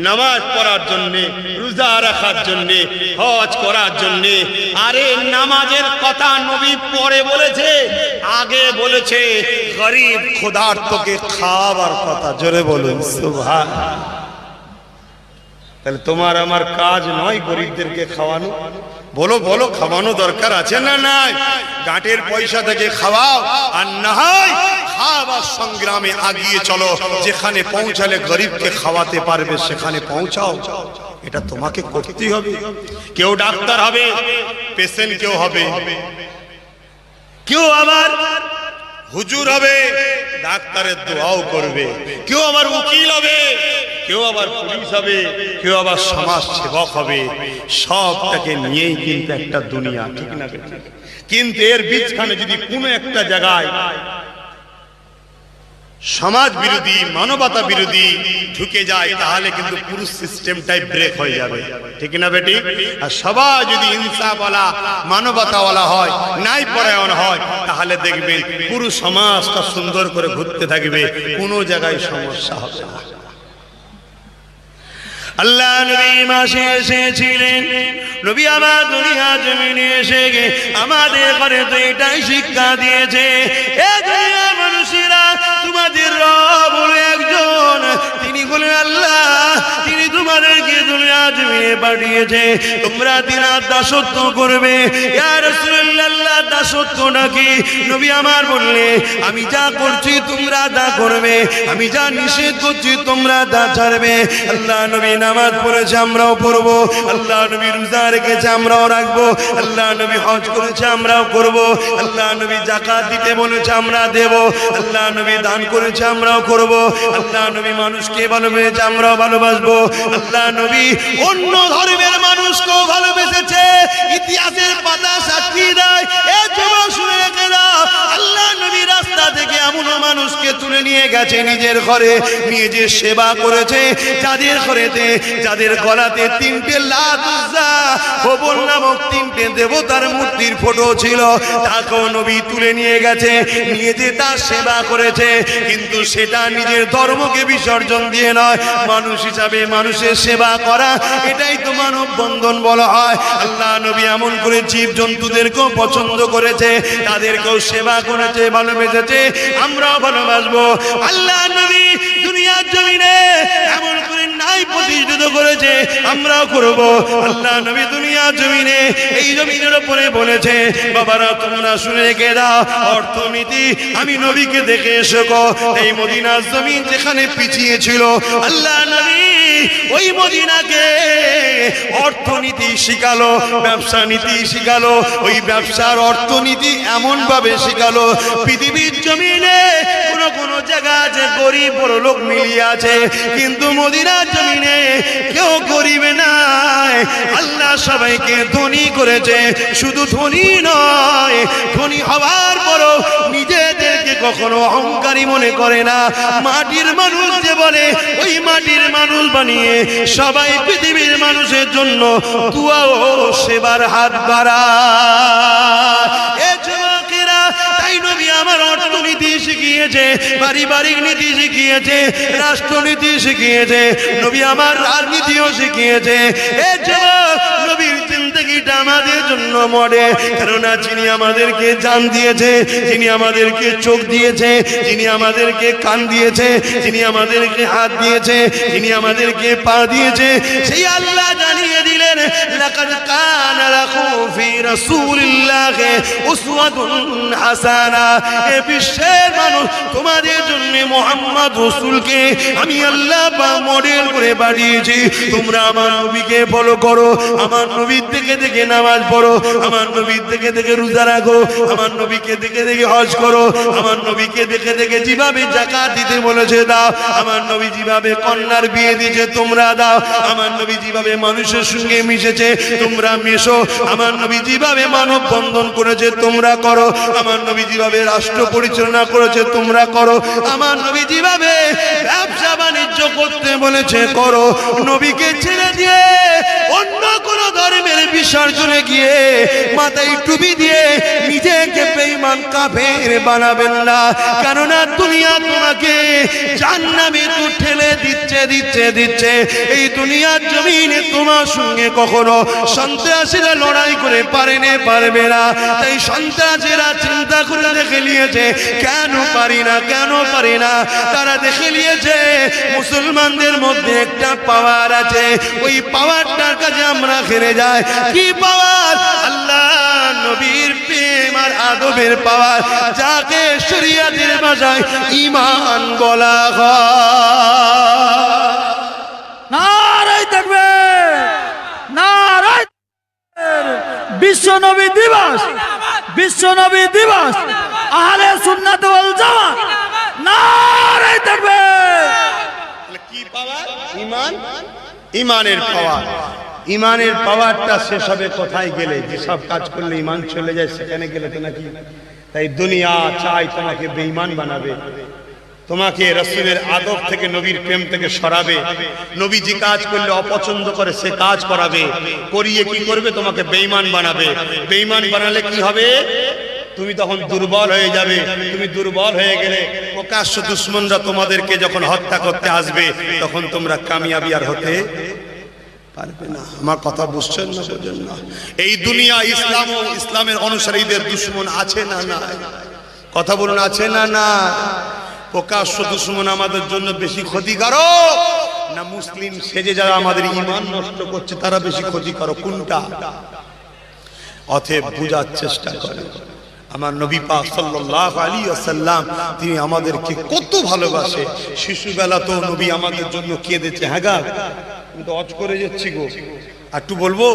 নামাজ পড়ার জন্যে, রোজা রাখার জন্যে, হজ করার জন্যে। আরে নামাজের কথা নবী পরে বলেছে, আগে বলেছে গরিব ক্ষুধার্তকে খাওয়াবার কথা। জোরে বলুন সুবহানাল্লাহ। তাহলে তোমার আমার কাজ নয় গরিবদেরকে খাওয়ানো? বলো বলো, খাওয়ানো দরকার আছে না নাই? গাঁটের পয়সা থেকে খাওয়াও, আর না হয় খাওয়াবার সংগ্রামে আগিয়ে চলো। যেখানে পৌঁছালে গরিবকে খাওয়াতে পারবে সেখানে পৌঁছাও। এটা তোমাকে করতেই হবে। কেউ ডাক্তার হবে, পেশেন্ট কেউ হবে, কেউ আবার হুজুর হবে, ডাক্তারের দোয়াও করবে, কেউ আবার উকিল হবে, কেউ আবার পুলিশ হবে, কেউ আবার সমাজ সেবক হবে। সবটাকে নিয়েই কিন্তু একটা দুনিয়া, ঠিক না? কিন্তু এর বীজখানে যদি কোনো একটা জায়গায় সমাজ বিরোধী, মানবতা বিরোধী ঢুকে যায়, তাহলে কিন্তু পুরো সিস্টেমটাই ব্রেক হয়ে যাবে, ঠিক না বেটি? আর সবাই যদি ইনসাফওয়ালা, মানবতাওয়ালা হয়, ন্যায় পরায়ণ হয়, তাহলে দেখবেন পুরো সমাজটা সুন্দর করে ঘুরতে থাকবে, কোনো জায়গায় সমস্যা হবে না। আল্লাহ নবী মাসে এসেছিলেন, নবী আমার দুনিয়া জমিনে এসে আমাদের ঘরে তো এটাই শিক্ষা দিয়েছে, এ দুনিয়ার মানুষেরা, তোমাদের রব হলো একজন, তিনি হলেন আল্লাহ। তিনি তোমাদেরকে দুনিয়া জমিনে পাঠিয়েছে, তোমরা তিনার দাসত্ব করবে। ইয়া রাসূলুল্লাহ, দাসত্ব নাকি? নবী আমার বললে, আমি যা করছি তোমরা তা করবে, আমি যা নিষেধ করছি তোমরা তা ছাড়বে। আল্লাহ নবী নামাজ পড়েছে, আমরাও পড়বো। আল্লাহ নবী রোজা রেখেছে, আমরাও রাখবো। আল্লাহ নবী হজ করেছে, আমরাও করব। আল্লাহ নবী যাকাত দিতে বলেছে, আমরা দেব। আল্লাহ নবী দান করেছে, আমরাও করব। আল্লাহ নবী মানুষকে ভালোবেসেছে, আমরাও ভালোবাসবো। আল্লাহ নবী অন্য অন্য ধর্মের মানুষকেও ভালোবেসেছে। ইতিহাসের পাতা সাক্ষী দেয়। এ যুবক শুনে রেখে দাও, আল্লাহ নবী রাস্তা থেকে এমন মানুষকে তুলে নিয়ে গেছে নিজের ঘরে, নিয়ে যে সেবা করেছে, যাদের ঘরেতে, যাদের গলাতে 3টে লাত উজ্জা হবল নামক 3টে দেবতার মূর্তির ফটো ছিল, তাকেও নবী তুলে নিয়ে গেছে, নিয়ে যে তার সেবা করেছে। কিন্তু সেটা নিজের ধর্মকে বিসর্জন দিয়ে নয়, মানুষ হিসাবে মানুষের সেবা করা, এটাই তো মানব বন্ধন বলা হয়। আল্লাহ নবী এমন করে জীব জন্তুদেরকেও পছন্দ করেছে, তাদেরকেও সেবা করেছে, ভালোবেসেছে। আমরাও ভালোবাসবো। আল্লাহ নবী দুনিয়ার জমিনে এমন করে নাই প্রতিষ্ঠিত করেছে, আমরাও করব। আল্লাহ নবী দুনিয়ার জমিনে, এই জমিনের উপরে বলেছে, বাবারা তোমরা শুনে রেখে দাও, অর্থনীতি আমি নবীকে দেখে এসো। এই মদিনার জমিন যেখানে পিছিয়ে ছিল, আল্লাহ নবী ওই মদিনাকে অর্থনীতি শিখালো, ব্যবসা নীতি শিখালো। ওই ব্যবসার অর্থনীতি এমন ভাবে শিখালো, পৃথিবীর জমিনে কোন জায়গা আছে গরিব বড় লোক মিলিয়ে আছে, কিন্তু মদিনার জমিনে কেউ গরিব নাই। আল্লাহ সবাইকে ধনী করেছে। শুধু ধনী নয়, ধনী হওয়ার পরও নিজেদেরকে কখনো অহংকারী মনে করে না। মাটির মানুষ যে বলে, ওই মাটির মানুষ বানিয়ে সবাই পৃথিবীর মানুষের জন্য দুয়া ও সেবার হাত বাড়ায়। তাই নবী আমার অর্থনীতি শিখিয়েছে, পারিবারিক নীতি শিখিয়েছে, রাষ্ট্রনীতি শিখিয়েছে। নবী আমার রাজনীতিও শিখিয়েছে। এ যুবক, নবীর জিন্দেগিটা আমাদের জন্য মডেল। কেননা যিনি আমাদেরকে জান দিয়েছে, যিনি আমাদেরকে চোখ দিয়েছে, যিনি আমাদেরকে কান দিয়েছে, যিনি আমাদেরকে হাত দিয়েছে, যিনি আমাদেরকে পা দিয়েছে, সেই আল্লাহ জানিয়ে দিলেন, লাকাদ কানা লাকুম ফি রাসূলিল্লাহি উসওয়াতুন হাসানা। এ বিশ্বের মানুষ, তোমাদের জন্য মুহাম্মদ রাসূলকে আমি আল্লাহ মডেল করে পাঠিয়েছি। তোমরা আমার নবীকে ফলো করো, আমার নবীর দেখে দেখে নামাজ পড়ো, আমার নবীর দেখে দেখে রোজা রাখো, আমার নবীকে দেখে দেখে হজ করো, আমার নবীকে দেখে দেখে যেভাবে যাকাত দিতে বলেছে দাও, আমার নবী যেভাবে কন্যার বিয়ে দিয়েছে তোমরা দাও, আমার নবী যেভাবে মানুষের সঙ্গে মিশেছে তোমরা মেশো, আমার নবী যেভাবে মানব বন্ধন করেছে তোমরা করো, আমার নবী যেভাবে রাষ্ট্র পরিচালনা করেছে তোমরা করো, আমার নবী যেভাবে ব্যবসা বাণিজ্য করতে বলেছে করো। নবীকে ছেড়ে দিয়ে অন্য কোন ধর্মের বিসর্জনে গিয়ে মাথায় টুপি দিয়ে নিজেকে বেঈমান কাফের বানাবেন না। কেননা দুনিয়া তোমাকে জাহান্নামে তো ঠেলে দিচ্ছে। এই দুনিয়ার জমিনে তোমার সঙ্গে কখনো সন্ত্রাসীরা লড়াই করে পারবে না। তাই সন্ত্রাসীরা চিন্তা করে দেখে নিয়েছে, কেন পারি না। তারা দেখে নিয়েছে মুসলমানদের মধ্যে একটা পাওয়ার আছে, ওই পাওয়ারটার কাছে আমরা হেরে যাই। কি পাওয়ার? আল্লাহ নবীর প্রেম আর আদবের পাওয়ার, যাকে শরীয়তের ভাষায় ঈমান বলা হয়। নারায়ে তাকবীর, নারায়ে তাকবীর। বিশ্ব নবী দিবস আহলে সুন্নাত ওয়াল জামাত, নারায়ে তাকবীর। কি পাওয়ার? ঈমান, ঈমানের পাওয়ার। ঈমানের পাওয়ারটা শেষ হবে কোথায় গেলে? যে সব কাজ করলে ঈমান চলে যায় সেখানে গেলে তো নাকি? তাই দুনিয়া চাই তোমাকে বেঈমান বানাবে, তোমাকে রাসূলের আদব থেকে, নবীর প্রেম থেকে সরাবে, নবী যে কাজ করলে অপছন্দ করে সে কাজ করাবে, করিয়ে কি করবে? তোমাকে বেঈমান বানাবে। বেঈমান বানালে কি হবে? তুমি তখন দুর্বল হয়ে যাবে। তুমি দুর্বল হয়ে গেলে প্রকাশ্য দুশমনরা তোমাদেরকে যখন হত্যা করতে আসবে, তখন তোমরা কামিয়াবি আর হতে পারবে না। আমার কথা বুঝছেন না? বোঝেন না? এই দুনিয়া ইসলাম ও ইসলামের অনুসারীদের দুশমন আছে না নাই? কথা বলুন, আছে না না? প্রকাশ্য দুশমন আমাদের জন্য বেশি ক্ষতিকারক না মুসলিম সেজে যারা আমাদের ঈমান নষ্ট করছে তারা বেশি ক্ষতিকারক? কোনটা? অতএব বুঝার চেষ্টা করে। আমার নবী পাক সাল্লাল্লাহু আলাইহি ওয়াসাল্লাম তিনি আমাদেরকে কত ভালোবাসে। শিশুবেলা তো নবী আমাদের জন্য কেঁদেছে। হ্যাঁ গা, আমি তো অজ করে যাচ্ছি গো, একটু বলবো,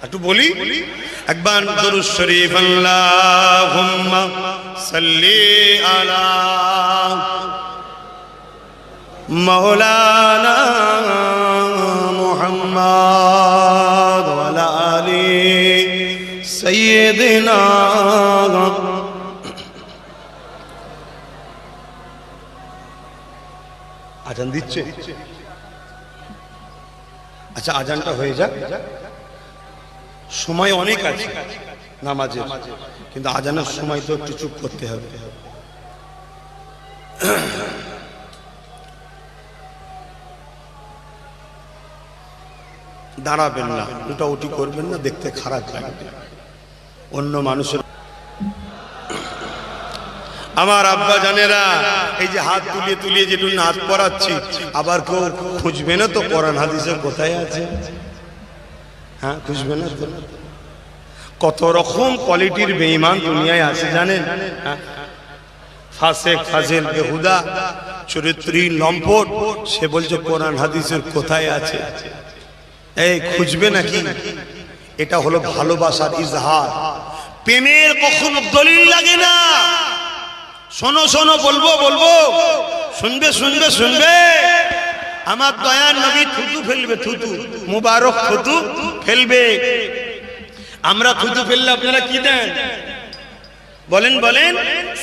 একটু বলি। একবার দরুদ শরীফ, আল্লাহুম্মা সাল্লি আলা মাওলানা মুহাম্মাদ ওয়া আলা আলি সাইয়্যিদিনা। আজান দিচ্ছে? আচ্ছা আজানটা হয়ে যাক, সময় অনেক আছে নামাজের, কিন্তু আজানের সময় তো একটু চুপ করতে হবে। দাঁড়াবেন না, উঠাউঠি করবেন না, দেখতে খারাপ লাগবে অন্য মানুষের। আমার আব্বা জানেরা, এই যে হাত তুলিয়ে তুলিয়ে যেটু নাচ পড়াচ্ছি, আবার কেউ খুঁজবে না তো কোরআন হাদিসে কোথায় আছে? হ্যাঁ, খুঁজবে না তো? কত রকম কোয়ালিটির বেঈমান দুনিয়ায় আছে জানেন? ফাসেক, ফাজিল, বেহুদা, চরিত্রহীন, লম্পট, সে বলছে কোরআন হাদিসের কোথায় আছে? এই খুঁজবে নাকি? এটা হলো ভালোবাসার ইজহার। প্রেমের কখনো দলিল লাগে না। শোনো শোনো, বলবো বলবো, শুনবে শুনবে শুনবে। আমার দয়ার নবী থুতু ফেলবে, থুতু মুবারক থুতু ফেলবে। আমরা থুতু ফেললে আপনারা কি দেন বলেন? বলেন,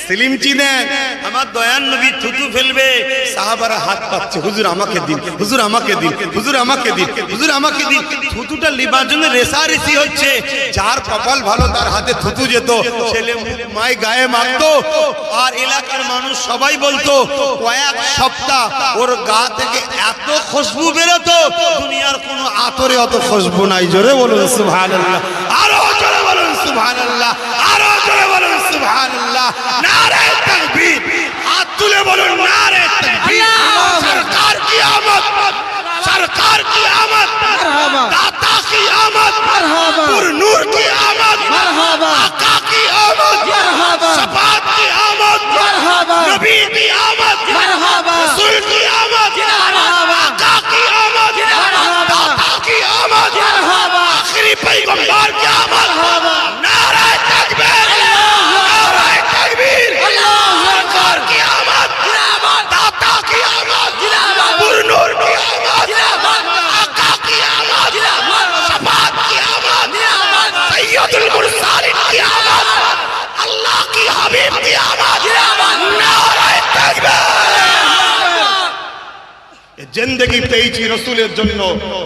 সিলিমচি দেন। আমার দয়ার নবী থুতু ফেলবে, সাহাবারা হাত পাচ্ছে, হুজুর আমাকে দিন, হুজুর আমাকে দিন, হুজুর আমাকে দিন, হুজুর আমাকে দিন। থুতুটা লিবার জন্য রেসারেসি হচ্ছে। যার কপাল ভালো তার হাতে থুতু যেত, ছেলে মাই গায়ে মাখতো, আর এলাকার মানুষ সবাই বলতো কয়েক সপ্তাহ ওর গা থেকে এত খুশবু বেরোতো, দুনিয়ার কোনো আতরে অত খুশবু নাই। জোরে বলুন সুবহানাল্লাহ, আরো জোরে বলুন সুবহানাল্লাহ, আরো জোরে বলুন সুবহানাল্লাহ। নারে তাকবীর, হাত তুলে বলুন নারে তাকবীর। সরকার কি আমত, সরকার কি আমত, দাতা কি আমত, পুর নূর কি আমত, আকা কি আমত, সফাত কি আমত, নবী কি আমত, রাসূল কি আমত, আকা কি আমত, দাতা কি আমত, আখিরি পয়গম্বর কি আমত। নারে তাকবীর, নারে তাকবীর। সরকার কি আমত, দাতা কি আমত, পুর নূর কি আমত, আকা কি আমত, সফাত কি আমত, সৈয়দুল মুরসালিন কি আমত, আল্লাহ কি হাবিব কি আমত। নারে তাকবীর। জিন্দেগি পেয়েছি রসুলের জন্য,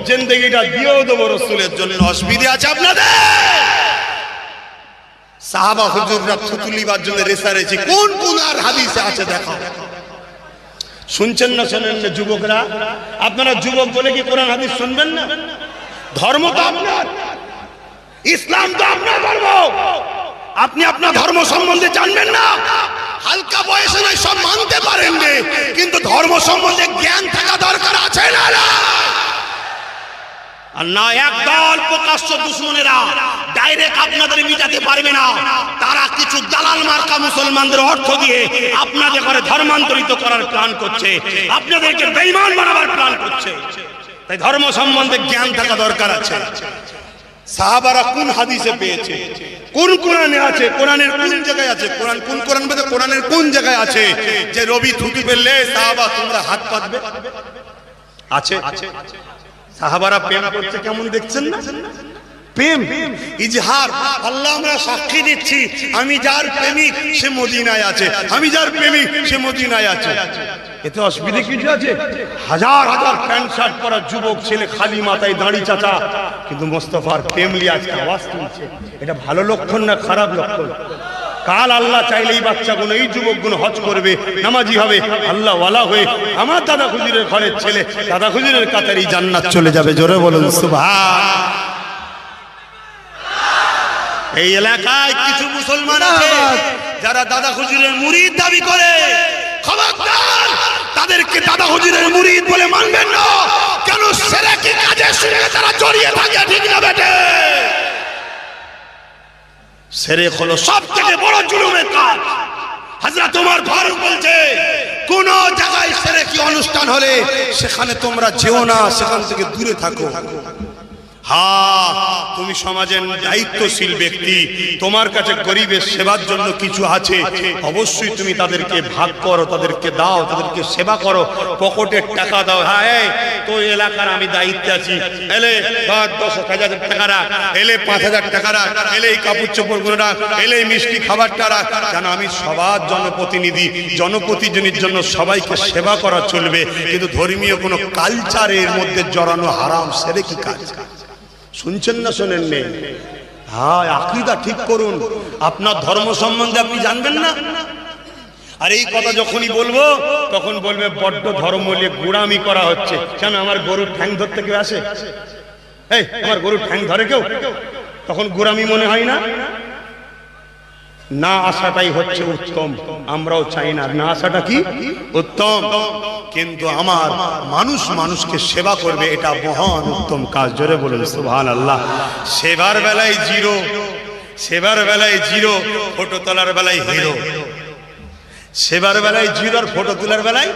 জিন্দেগিটা দিয়েও দেবো রসুলের জন্য। অসুবিধা আছে আপনাদের? সাহাবা হুজুররা থুতু লিবার জন্য রেসারেছি কোন কোন আর হাদিসে আছে দেখাও। শুনছেন না শোনেন না যুবকরা? আপনারা যুবক বলে কি কোরআন হাদিস শুনবেন না? ধর্ম তো আপনার, ইসলাম তো আপনার ধর্ম। আপনি আপনার ধর্ম সম্বন্ধে জানবেন না? হালকা বয়সে নয় সব মানতে পারেন না, কিন্তু ধর্ম সম্বন্ধে জ্ঞান থাকা দরকার আছে না? আর না, একদল প্রকাশ্য দুশমনেরা ডাইরেক্ট আপনাদের মিটাতে পারবে না। তারা কিছু দালাল মার্কা মুসলমানদের অর্থ দিয়ে আপনাদের ঘরে ধর্মান্তরিত করার প্ল্যান করছে, আপনাদেরকে বেঈমান বানাবার প্ল্যান করছে। তাই ধর্ম সম্বন্ধে জ্ঞান থাকা দরকার আছে। সাহাবারা কোন হাদিসে পেয়েছে, কোন কোরআনে আছে, কোরআনের কোন জায়গায় আছে, কোরআন কোন কোরআন বলতে কোরআনের কোন জায়গায় আছে যে রবি থুতু ফেললে সাহাবা তোমরা হাত পাতবে? আছে। সাহাবারা প্রেম করছে কেমন দেখছেন না? প্রেম ইজহার। আল্লাহ আমরা সাক্ষী দিচ্ছি, আমি যার প্রেমিক সে মদিনায় আছে, আমি যার প্রেমিক সে মদিনায় আছে। এতে অসুবিধা কিছু আছে? হাজার হাজার প্যান্ট শার্ট পরা যুবক ছেলে খালি মাথায় দাঁড়ি চাচা, কিন্তু মোস্তফার প্রেম নিয়ে আজকে আওয়াজ তুলছে। এটা ভালো লক্ষণ না খারাপ লক্ষণ? কাল আল্লাহ চাইলে এই বাচ্চাগুলো, এই যুবকগুলো হজ করবে, নামাজি হবে, আল্লাহ ওয়ালা হয়ে আমার দাদা হুজুরের ঘরের ছেলে দাদা হুজুরের কাতারে জান্নাত চলে যাবে। জোরে বলুন সুবহান। এই এলাকায় কিছু মুসলমান আছে যারা দাদা হুজুরের মুরিদ দাবি করে। খবরদার, তাদেরকে দাদা হুজুরের মুরিদ বলে মানবেন না। কেন? শিরকি কাজের সঙ্গে তারা জড়িয়ে থাকে, ঠিক না বেটে? শিরক হলো সবথেকে বড় জুলুমের কাজ। হযরত ওমর ফারুক বলছে, কোন জায়গায় শিরকি অনুষ্ঠান হলে সেখানে তোমরা যেও না, সেখান থেকে দূরে থাকো। হ্যাঁ, তুমি সমাজের দায়িত্বশীল ব্যক্তি, তোমার কাছে গরিবের সেবার জন্য কিছু আছে, অবশ্যই তুমি তাদেরকে ভাগ করো, তাদেরকে দাও, তাদেরকে সেবা করো, পকেটের টাকা দাও। হ্যাঁ, এই তো এলাকার আমি দায়িত্বে আছি, এলে 10,000 টাকা রাখ, এলে 5,000 টাকা রাখ, এলে এই কাপড় চোপড়গুলো রাখ, এলে এই মিষ্টি খাবারটা রাখ। কেন? আমি সবার জনপ্রতিনিধি, জনপ্রতিনিধির জন্য সবাইকে সেবা করা চলবে, কিন্তু ধর্মীয় কোনো কালচারের মধ্যে জড়ানো হারাম, সেরে কি কাজ? শুনছেন না শোনেন নেই? হ্যাঁ, আকীদা ঠিক করুন। আপনার ধর্ম সম্বন্ধে আপনি জানবেন না, আর এই কথা যখনই বলবো তখন বলবে বড্ড ধর্ম নিয়ে গুড়ামি করা হচ্ছে। কেন? আমার গরুর ঠ্যাং ধরতে কেউ আসে? এই আমার গরুর ঠ্যাং ধরে কেউ? তখন গুড়ামি মনে হয় না? না আসাটাই হচ্ছে উত্তম, আমরাও চাই না, না আসাটা কি উত্তম। কিন্তু আমার মানুষ মানুষকে সেবা করবে, এটা মহান উত্তম কাজ। জোরে বলুন সুবহানাল্লাহ। সেবার বেলায় জিরো, সেবার বেলায় জিরো, ফটো তোলার বেলায় হিরো। সেবার বেলায় জিরো আর ফটো তোলার বেলায়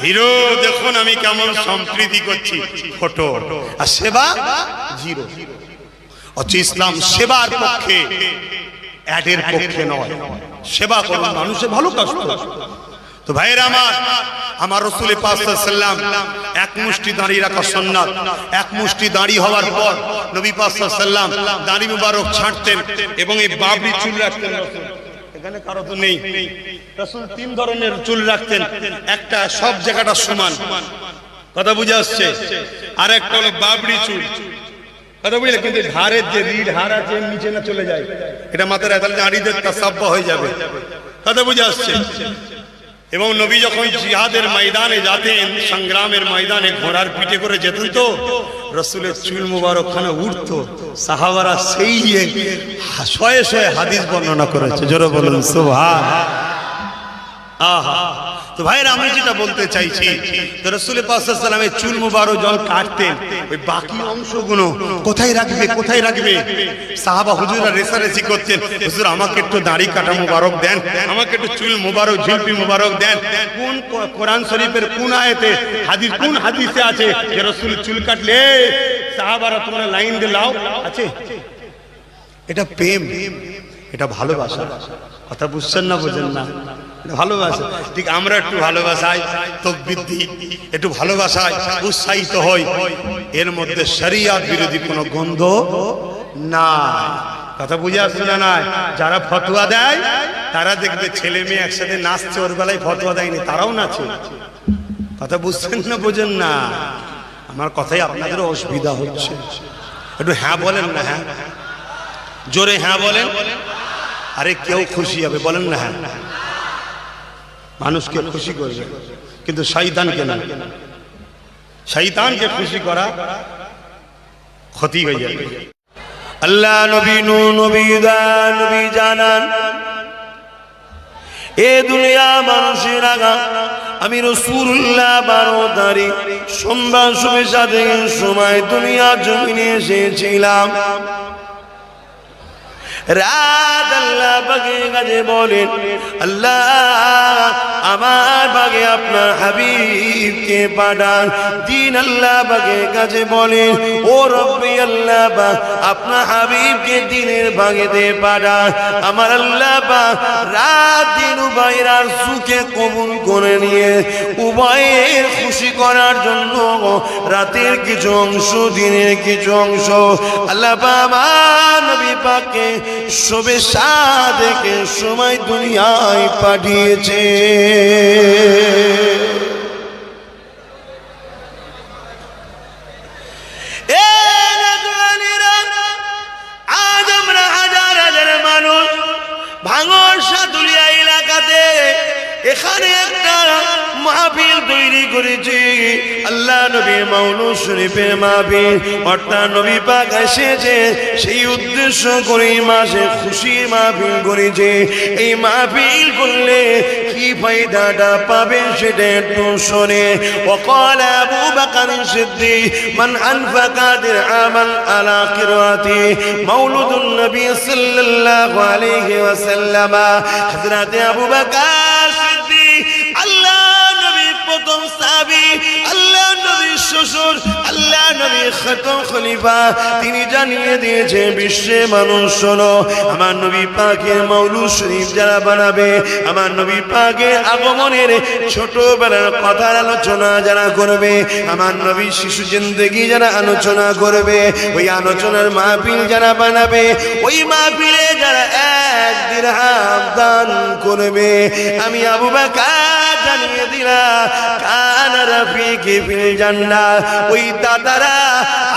হিরো। দেখুন আমি কেমন সম্প্রীতি করছি, ফটো আর সেবা জিরো। অথচ ইসলাম সেবার পক্ষে, অ্যাডের পক্ষে নয়। সেবা করুন, মানুষের ভালো কাজ করুন। তো ভাইয়েরা আমার রাসূল পাক সাল্লাল্লাহু আলাইহি ওয়াসাল্লাম এক মুষ্টি দাড়ি রাখা সুন্নাত। এক মুষ্টি দাড়ি হওয়ার পর নবী পাক সাল্লাল্লাহু আলাইহি ওয়াসাল্লাম দাড়ি মুবারক ছাঁটতেন এবং এই বাবরি চুল রাখতেন। রাসূল এখানে কারো তো নেই, রাসূল 3 ধরনের চুল রাখতেন। একটা সব জায়গাটা সমান, কথা বুঝে আসছে, আর একটা হলো বাবরি চুল, কথা বুঝলে, কিন্তু ঘাড়ের যে রিড হাড় আছে নিচে না চলে যায়, এটা মাথার এতালে দাড়িদের তাসাব্বা হয়ে যাবে, কথা বুঝে আসছে। এবং নবী যখন জিহাদের ময়দানে যেতেন, সংগ্রামের ময়দানে ঘোড়ার পিঠে করে যেতেন, তো রাসূলের চুল মুবারক খানে উঠতো। সাহাবারা সেই শয়ে শয়ে হাদিস বর্ণনা করেছে। জোরে বলুন সুবহান। আহা, তো ভাইরা আমি যেটা বলতে চাইছি, তো রাসূল পাক সাল্লাল্লাহু আলাইহি ওয়াসাল্লামের চুল মুবারক যখন কাটতেন, ওই বাকি অংশগুলো কোথায় রাখবে, কোথায় রাখবে? সাহাবা হুজুররা রেসারেসি করতেন, হুজুর আমাকে একটু দাড়ি কাটা মুবারক দেন, আমাকে একটু চুল মুবারক, ঝুলপি মুবারক দেন। কোন কোরআন শরীফের কোন আয়াতে, হাদিস কোন হাদিসে আছে যে রাসূল চুল কাটলে সাহাবারা তোমরা লাইন দিয়ে লাও? আছে? এটা প্রেম, এটা ভালোবাসা। কথা বুঝছেন না, বোঝেন না? ভালোবাসা। ঠিক আমরা একটু ভালোবাসাই, তাকবীর দিই, একটু ভালোবাসায় উৎসাহিত হই, এর মধ্যে শরিয়ত বিরোধী কোনো গন্ধ নাই। কথা বুঝে আসছে না? নাই। যারা ফতোয়া দেয় তারা দেখবে ছেলে মেয়ে একসাথে নাচছে, ওর বেলায় ফতোয়া দেয়নি, তারাও নাচে। কথা বুঝছেন না, বোঝেন না? আমার কথাই আপনাদের অসুবিধা হচ্ছে। একটু হ্যাঁ বলেন না, হ্যাঁ জোরে হ্যাঁ বলেন। আরে কেউ খুশি হবে, বলেন না হ্যাঁ। মানুষকে খুশি করবে, কিন্তু শয়তানকে না। শয়তানকে খুশি করা ক্ষতি হয়ে যাবে। আল্লাহ নবী নবী নবী জানান, এ দুনিয়া মানুষের আগা আমি রাসূলুল্লাহ 12 তারিখ সোমবার সাথে সময় দুনিয়া জমিনে এসেছিলাম। রাত আল্লাহ পাকের কাছে বলেন, আল্লাহ আমার ভাগে আপনার হাবিবকে পাঠান। দিন আল্লাহ পাকের কাছে বলেন, ও রব্বি আল্লাহ পাক আপনার হাবিবকে দিনের ভাগেতে পাঠান। আমার আল্লাহ পাক রাত দিন উভয়ের সুখে কবুল করে নিয়ে উভয়ের খুশি করার জন্য রাতের কিছু অংশ, দিনের কিছু অংশ আল্লাহ পাক আমার নবী পাককে সবে সাদেকে সময় দুনিয়ায় পাঠিয়েছে। আজ আমরা হাজার হাজার মানুষ ভাঙর সাতুলিয়া এলাকাতে এখানে একটা মাহফিল তৈরি করেছি। আল্লাহ নবীর মাওলুদ শরীফের মাহফিল, অর্থাৎ নবী পাক এসেছে সেই উদ্দেশ্য করে মাসে খুশির মাহফিল করেছে। এই মাহফিল করলে কি ফায়দাটা পাবে সেটা একটু শোনে। وقال أبو بكر الصديق من أنفق درهما على قراءة مولد النبي صلى الله عليه وسلم। হযরত আবু বকর সিদ্দিক আল্লাহ নবী প্রথম সাহাবী, আল্লাহ নবীর শ্বশুর, আল্লাহ নবীর খতম খলিফা তিনি জানিয়ে দিয়েছে বিশ্বে মানুষ শোনো, আমার নবী পাকের মাওলুদ শরীফ যারা বানাবে, আমার নবী পাকের আগমনের ছোটবেলার কথার আলোচনা যারা করবে, আমার নবী শিশু জিন্দেগি যারা আলোচনা করবে, ওই আলোচনার মাহফিল যারা বানাবে, ওই মাহফিলে যারা 1 দিরহাম দান করবে, আমি আবু বকর জানিয়ে দিলাম কানা রাফিকি ফিল জান্নাহ, ওই দাদারা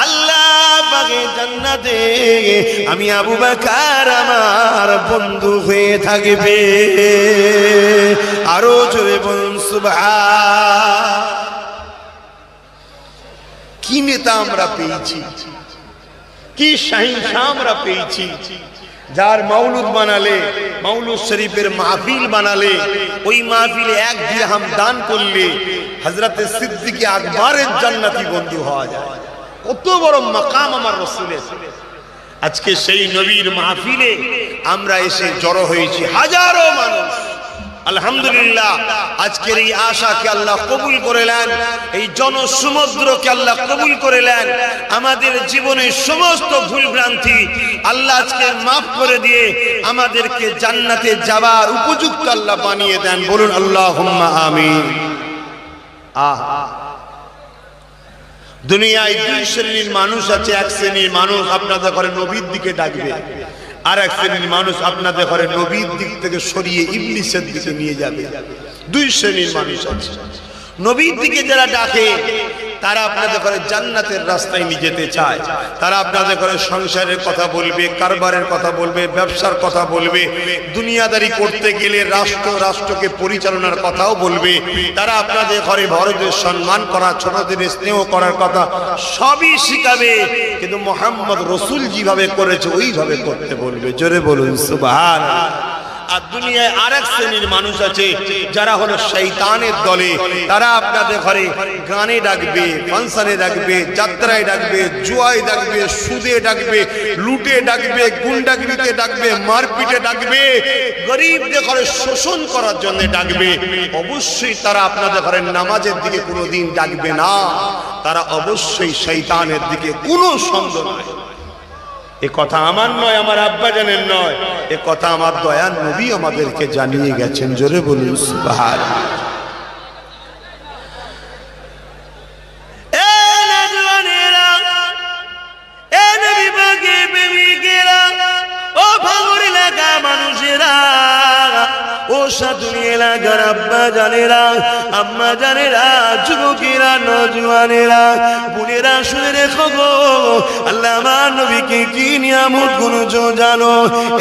আল্লাহ পাকের জান্নাতে আমি আবু বকর আমার বন্ধু হয়ে থাকবে। আরো জোরে বলুন সুবহান। কি নেতা আমরা পেয়েছি, কি শাহিনশাহ আমরা পেয়েছি, যার মাওলুদ বানালে, মাওলুদ শরীফের মাহফিল বানালে, ওই মাহফিলে 1 দিরহাম দান করলে হযরতে সিদ্দিক আকবরের জান্নাতি বন্ধু হওয়া যায়। কত বড় মাকাম আমার রাসূলের। আজকে সেই নবীর মাহফিলে আমরা এসে জড়ো হয়েছি হাজারো মানুষ। আলহামদুলিল্লাহ, আজকের এই আশাকে আল্লাহ কবুল করে নেন, এই জনসমুদ্রকে আল্লাহ কবুল করে নেন, আমাদের জীবনের সমস্ত ভুল ভ্রান্তি আল্লাহ আজকে মাফ করে দিয়ে আমাদেরকে জান্নাতে যাওয়ার উপযুক্ত আল্লাহ বানিয়ে দেন। বলুন আল্লাহুম্মা আমিন। দুনিয়ায় 2 শ্রেণীর মানুষ আছে। 1 শ্রেণীর মানুষ আপনাদের ঘরে নবীর দিকে ডাকবে, আর 1 শ্রেণীর মানুষ আপনাদের ঘরে নবীর দিক থেকে সরিয়ে ইবলিসের দিকে নিয়ে যাবে। 2 শ্রেণীর মানুষ আছে। নবীর দিকে যারা ডাকে তারা আপনাদের ঘরে জান্নাতের রাস্তায় নিয়ে যেতে চায়, তারা আপনাদের ঘরে সংসারের কথা বলবে, কারবারের কথা বলবে, ব্যবসার কথা বলবে, দুনিয়াদারি করতে গেলে রাষ্ট্রকে পরিচালনার কথাও বলবে, তারা আপনাদের ঘরে বড়দের সম্মান করা, ছোটদের স্নেহ করার কথা সবই শিখাবে, কিন্তু মুহাম্মদ রাসূল যেভাবে করেছে ওইভাবে করতে বলবে। জোরে বলুন সুবহানাল্লাহ। আর দুনিয়ায় আরেক শ্রেণীর মানুষ আছে যারা হলো শয়তানের দলে, তারা আপনাদের ঘরে গানে ডাকবে, ফাংশনে ডাকবে, যাত্রায় ডাকবে, জুয়ায় ডাকবে, সুদে ডাকবে, লুটে ডাকবে, গুন্ডাগিরিতে ডাকবে, মারপিটে ডাকবে, গরিবদের ঘরে শোষণ করার জন্য ডাকবে। অবশ্যই তারা আপনাদের ঘরে নামাজের দিকে কোনোদিন ডাকবে না, তারা অবশ্যই শয়তানের দিকে, কোনো সন্দেহ নাই। এ কথা আমার নয়, আমার আব্বা জানেন নয়, এ কথা আমার দয়ার নবী আমাদেরকে জানিয়ে গেছেন। জোরে বলুন সুবহানাল্লাহ। মানুষেরা, ও সাধুনী এলাকার আব্বা জানেরা, আম্মা জানেরা, যুবকেরা, নজওয়ানেরা, বোনেরা, শুনে রেখো গো, আল্লাহ আমার নবীকে কি নিয়ামত করেছো জানো?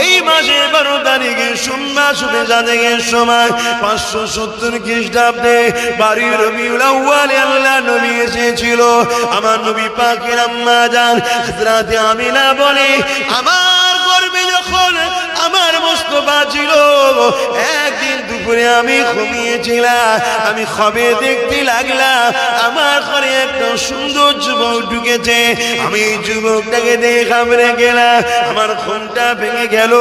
এই মাসে 12 তারিখে সোমবার শুনে যাদের সময় 570 খ্রিস্টাব্দে 12 রবিউল আউয়ালে আল্লাহ নবী এসেছিল। আমার নবী পাকের আম্মা জান হযরত আমিনা বলে, আমার গর্ভে যখন আমার মুস্তাফা ছিল, একদিন দুপুরে আমি ঘুমিয়েছিলাম, আমি খবে দেখতে লাগলাম আমার ঘরে একটা সুন্দর যুবক ঢুকেছে। আমি এই যুবকটাকে দেখে ঘাবড়ে গেলাম, আমার ঘুমটা ভেঙে গেল।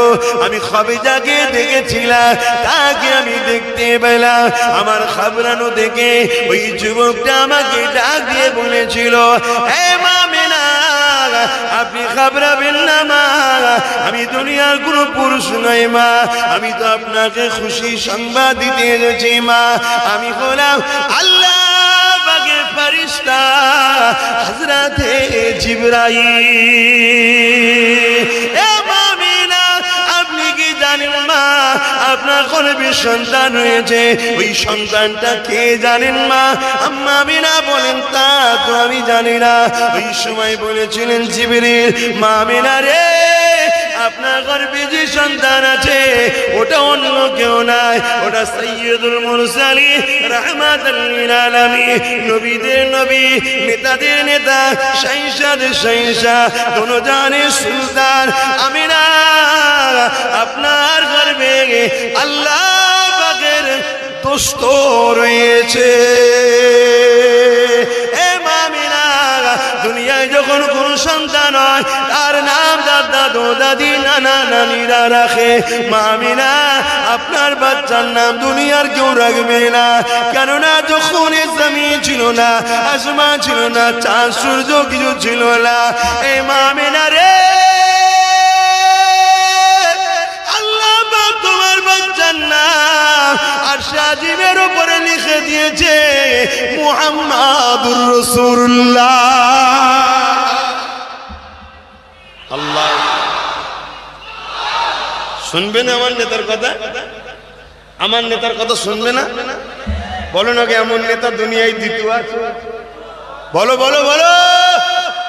আমি খবে যাকে দেখেছিলাম তাকে আমি দেখতে পেলাম। আমার ঘাবড়ানো দেখে ওই যুবকটা আমাকে ডাক দিয়ে বলেছিল, হে মামিনা, আপনি ঘাবড়াবেন না মা, আমি দুনিয়ার কোনো পুরুষ নই মা, আমি তো আপনাকে খুশি সংবাদ দিতে এসেছি মা, আমি হলাম আল্লাহ পাকের ফেরেশতা হযরতে জিবরাইল। এ মামিনা, আপনি কি জানেন মা, আপনার গর্ভে সন্তান হয়েছে, ওই সন্তানটা কে জানেন মা? আম্মা আমিনা বলেন, তা তো আমি জানি না। ওই সময় বলেছিলেন জিবরিল, মা আমিনা রে, আপনার গর্ভে যে সন্তান আছে ওটা অন্য কেউ নাই, ওটা সাইয়্যিদুল মুরসালিন রাহমাতাল লিল আলামিন, নবীদের নবী, নেতাদের নেতা, শাহিনশাহদের শাহিনশাহ, দোনোজানের সুলতান। আমিনা, আপনার গর্ভে আল্লাহ পাকের দোস্ত রয়েছে। দুনিয়ায় যখন কোন সন্তান হয় তার নাম দাদা দাদি নানা নানিরা রাখে। মা আমিনা, আপনার বাচ্চার নাম দুনিয়ার কেউ রাখবে না, কেননা যখন এই জমিন ছিল না, আসমান ছিল না, চাঁদ সূর্য কিছু ছিল না। এই মা আমিনা রে, আল্লাহ পাক তোমার বাচ্চার নাম আরশে আজিমের উপরে লিখে দিয়েছে মুহাম্মাদুর রাসূলুল্লাহ। আল্লাহ শুনবে না আমার নেতার কথা? আমার নেতার কথা শুনবে না? বলো না, এমন নেতা দুনিয়ায় দ্বিতীয় আছে? বলো বলো বলো।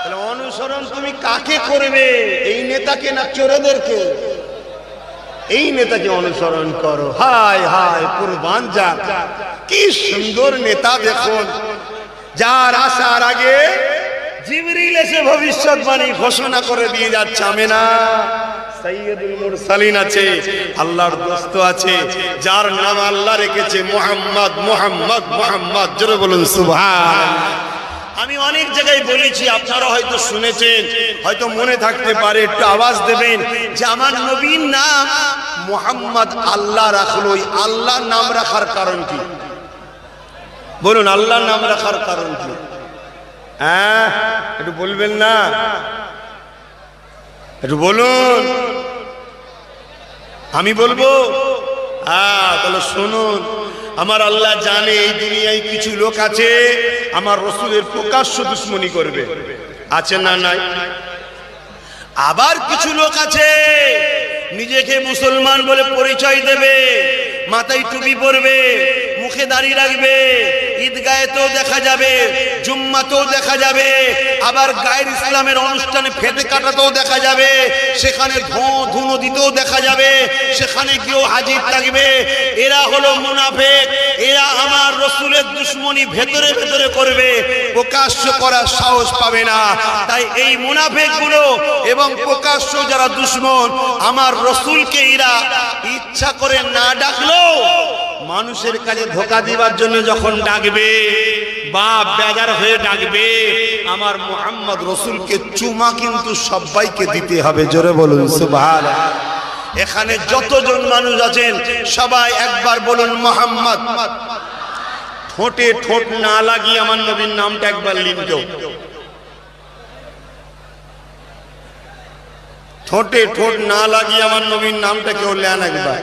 তাহলে অনুসরণ তুমি কাকে করবে? এই নেতাকে না চোরেদেরকে? এই নেতাকে অনুসরণ করো। হায় হায় কুরবান যাক, কি সুন্দর নেতা দেখুন, যার আসার আগে জিবরিল এসে ভবিষ্যৎবাণী ঘোষণা করে দিয়ে যাচ্ছে। আমেনা সাইয়্যিদুল মুরসালিন আছে, আল্লাহর দোস্ত আছে, যার নাম আল্লাহ রেখেছে মুহাম্মদ মুহাম্মদ মুহাম্মদ। জোরে বলুন সুবহানাল্লাহ। আমি অনেক জায়গায় বলেছি, আপনারা হয়তো শুনেছেন, হয়তো মনে থাকতে পারে, একটু আওয়াজ দেবেন যে আমার নবীর নাম মুহাম্মদ আল্লাহ রাখলো। ওই আল্লাহর নাম রাখার কারণ কি? বলুন, আল্লাহর নাম রাখার কারণ কি? হ্যাঁ, একটু বলবেন না? একটু বলুন, আমি বলবো? হ্যাঁ, তাহলে শুনুন। আমার আল্লাহ জানে এই দুনিয়ায় কিছু লোক আছে আমার রসুলের প্রকাশ্য দুশ্মনী করবে, আছে না নাই? আবার কিছু লোক আছে নিজেকে মুসলমান বলে পরিচয় দেবে, মাথায় টুপি পরবে, মুখে দাড়ি রাখবে, ঈদগাহেতেও দেখা যাবে, জুম্মাতেও দেখা যাবে, আবার গায়ের ইসলামের অনুষ্ঠানে ফেতে কাটাতেও দেখা যাবে, সেখানে ধুনো দিতেও দেখা যাবে, সেখানে গিয়েও হাজির থাকবে। এরা হলো মুনাফিক, এরা আমার রসুলের দুশ্মনী ভেতরে ভেতরে করবে, প্রকাশ্য করার সাহস পাবে না। তাই এই মুনাফিকগুলো এবং প্রকাশ্য যারা দুশ্মন, আমার রসুলকে এরা ইচ্ছা করে না ডাকলো, মানুষের কাছে ধোঁকা দিবার জন্য যখন ডাকবে বা বেজার হয়ে ডাকবে, আমার মুহাম্মদ রসুলকে চুমা কিন্তু সবাইকে দিতে হবে। জোরে বলুন সুবহানাল্লাহ। এখানে যতজন মানুষ আছেন সবাই একবার বলুন মুহাম্মদ। ঠোঁটে ঠোঁট না লাগিয়ে আমার নবীর নামটা একবার লিখো। ঠোঁটে ঠোঁট না লাগিয়ে আমার নবীর নামটা কেউ লেন একবার?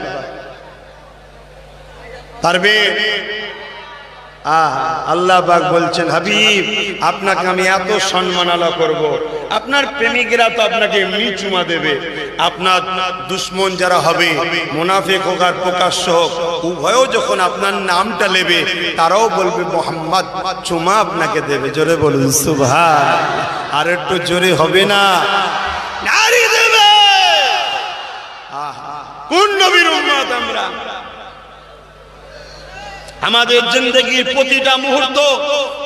পারবে? আল্লাহ পাক বলছেন, হাবিব আপনাকে আমি এত সম্মান আলা করব, আপনার প্রেমিকেরা তো আপনাকে এমনি চুমা দেবে, আপনার দুশ্মন যারা হবে, মুনাফিক হোক আর প্রকাশ্য হোক, উভয়ও যখন আপনার নামটা নেবে তারাও বলবে মুহাম্মদ, চুমা আপনাকে দেবে। জোরে বলুন সুবহানাল্লাহ। আর একটু জোরে হবে না? নারী দেবে। কোন নবীর উম্মত আমরা? আমাদের জিন্দেগির প্রতিটা মুহূর্ত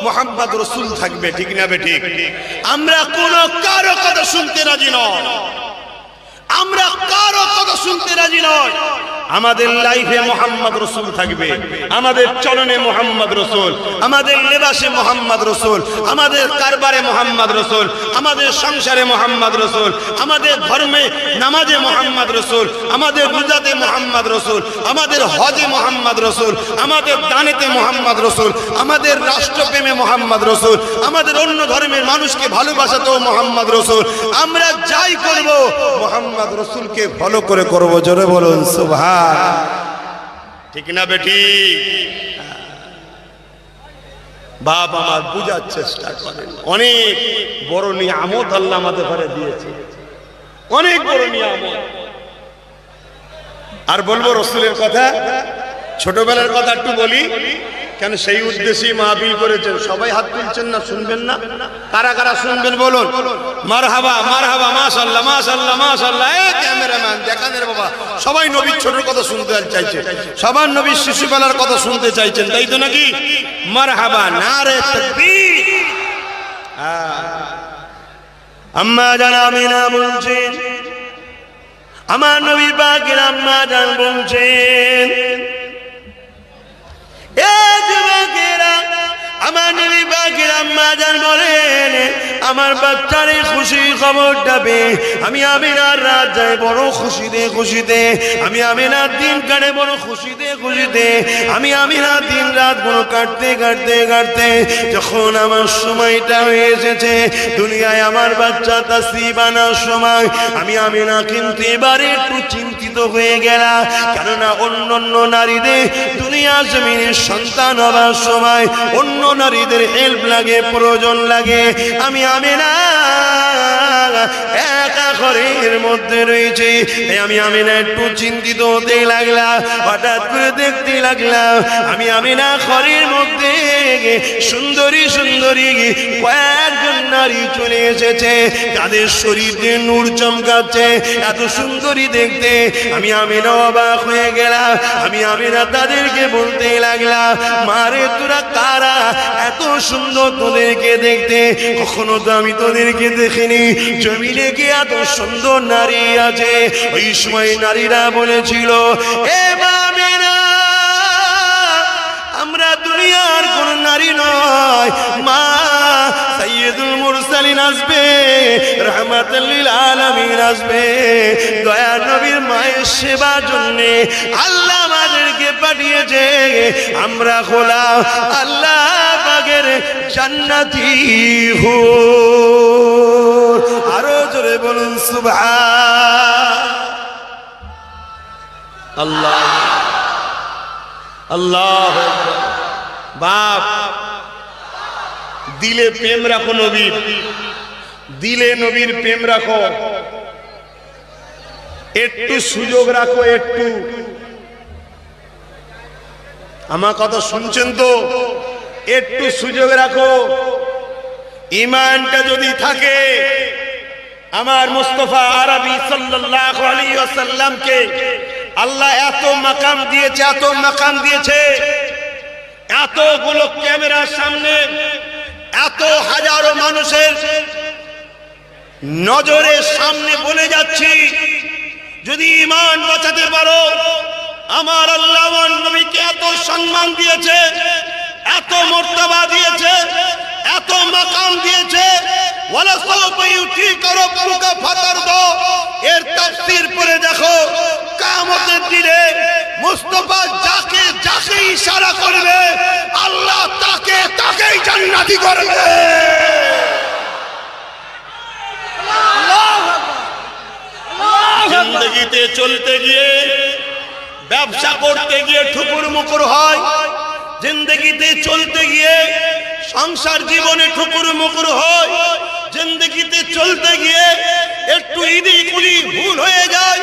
মুহাম্মদ রাসূল থাকবে, ঠিক না বেঠিক? আমরা কোন কারো কথা শুনতে রাজি নয়, আমরা কারো কথা শুনতে রাজি নয়। আমাদের লাইফে মুহাম্মদ রাসূল থাকবে, আমাদের চলনে মুহাম্মদ রাসূল, আমাদের লেবাসে মুহাম্মদ রাসূল, আমাদের কারবারে মুহাম্মদ রাসূল, আমাদের সংসারে মুহাম্মদ রাসূল, আমাদের ধর্মে নামাজে মুহাম্মদ রাসূল, আমাদের রোজাতে মুহাম্মদ রাসূল, আমাদের হজে মুহাম্মদ রাসূল, আমাদের দানেতে মুহাম্মদ রাসূল, আমাদের রাষ্ট্রপ্রেমে মুহাম্মদ রাসূল, আমাদের অন্য ধর্মের মানুষকে ভালোবাসাতেও মুহাম্মদ রাসূল। আমরা যাই করব মুহাম্মদ রাসূলকে ফলো করে করব। জোরে বলুন সুবহান, ঠিক না বেটি? বাপ আমার বুঝার চেষ্টা করেন, অনেক বড় নিয়ামত আল্লাহ আমাদের ঘরে দিয়েছে, অনেক বড় নিয়ামত। আর বলবো রসুলের কথা, ছোটবেলার কথা একটু বলি, কেন সেই উদ্দেশ্যেই মাহফিল করেছেন। সবাই হাত তুলছেন না, শুনবেন না? কারা কারা শুনবেন বলুন? মারহাবা মারহাবা, মাশাআল্লাহ মাশাআল্লাহ মাশাআল্লাহ। এই ক্যামেরাম্যান দেখান রে বাবা, সবাই নবীর ছোটর কথা শুনতে চাইছে, সবার নবীর শিশুবেলার কথা শুনতে চাইছেন, তাই তো নাকি? মারহাবা, নারে তাকবীর। আম্মা জান আমিনা বলছেন, আমার নবী পাকের আম্মা জান বলছেন, আমার নবী পাকের আম্মা জান বলেন, আমার বাচ্চার এই খুশি খবরটা পেয়ে আমি আমিনার রাত যাই বড় খুশিতে খুশিতে, আমি আমিনার দিন কাটে বড় খুশিতে খুশিতে আমি আমিনা দিন রাত গুলো কাটতে কাটতে কাটতে যখন আমার সময়টা হয়ে এসেছে, দুনিয়ায় আমার বাচ্চা তাসরিফ আনার সময় আমি আমিনা কিন্তু এবারে একটু চিন্তিত হয়ে গেলাম। কেননা অন্য নারীদের দুনিয়া জমিনের সন্তান হবার সময় অন্য নারীদের হেল্প লাগে, প্রয়োজন লাগে। আমি আমিনা একা ঘরের মধ্যে রয়েছে, আমি আমিনা একটু চিন্তিত হতে লাগলাম। হঠাৎ করে দেখতে লাগলাম আমি আমিনা ঘরের মধ্যে সুন্দরী সুন্দরী কয়েকজন নারী চলে এসেছে, যাদের শরীর দিয়ে নূর চমকাচ্ছে, এত সুন্দরী দেখতে। আমি আমিনা অবাক হয়ে গেলাম। আমি আমিনা তাদেরকে বলতে লাগলাম, মারে তোরা কারা, এত সুন্দর তোদেরকে দেখতে, কখনো তো আমি তোদেরকে দেখিনি, জমিনে কি এত সুন্দর নারী আছে? ওই সময় নারীরা বলেছিল, এ আমিনা, আমরা দুনিয়ার কোন নারী নয়, মা সাইয়্যিদুল মুরসালিন আসবে, রাহমাতুল লিল আলামিন আসবে, দয়া নবীর মায়ের সেবার জন্য আল্লাহ আমাদেরকে পাঠিয়েছে, আমরা গোলাম আল্লাহ পাকের জান্নাতি হুর। আরো জোরে বলুন সুবহান আল্লাহ আল্লাহ। বাপ, দিলে প্রেম রাখো নবীর, দিলে নবীর প্রেম রাখো, একটু সুযোগ রাখো, একটু। আমার কথা শুনছেন তো? একটু সুযোগ রাখো। ঈমানটা যদি থাকে, আমার মুস্তাফা আরবি সাল্লাল্লাহু আলাইহি ওয়াসাল্লামকে আল্লাহ এত মাকাম দিয়েছে, এত মাকাম দিয়েছে, এতগুলো ক্যামেরার সামনে এত হাজারো মানুষের নজরের সামনে বলে যাচ্ছি, যদি ঈমান বাঁচাতে পারো, আমার আল্লাহ নবীকে এত সম্মান দিয়েছে, এত মর্তবা দিয়েছে, এত মাকাম দিয়েছে। ওয়ালা সাওফা ইউতিকা রাব্বুকা ফাতারদা, এর তাফসীর পড়ে দেখো, কিয়ামতের দিনে মুস্তাফা যাকে যাকে ইশারা করবে আল্লাহ তাকে তাকেই জান্নাতি করবে। জিন্দেগিতে চলতে গিয়ে, ব্যবসা করতে গিয়ে ঠুকুর মুকুর হয়, জিন্দেগিতে চলতে গিয়ে সংসার জীবনে ঠুকুর মুকুর হয়, জিন্দেগিতে চলতে গিয়ে একটু ইদিকুলি ভুল হয়ে যায়।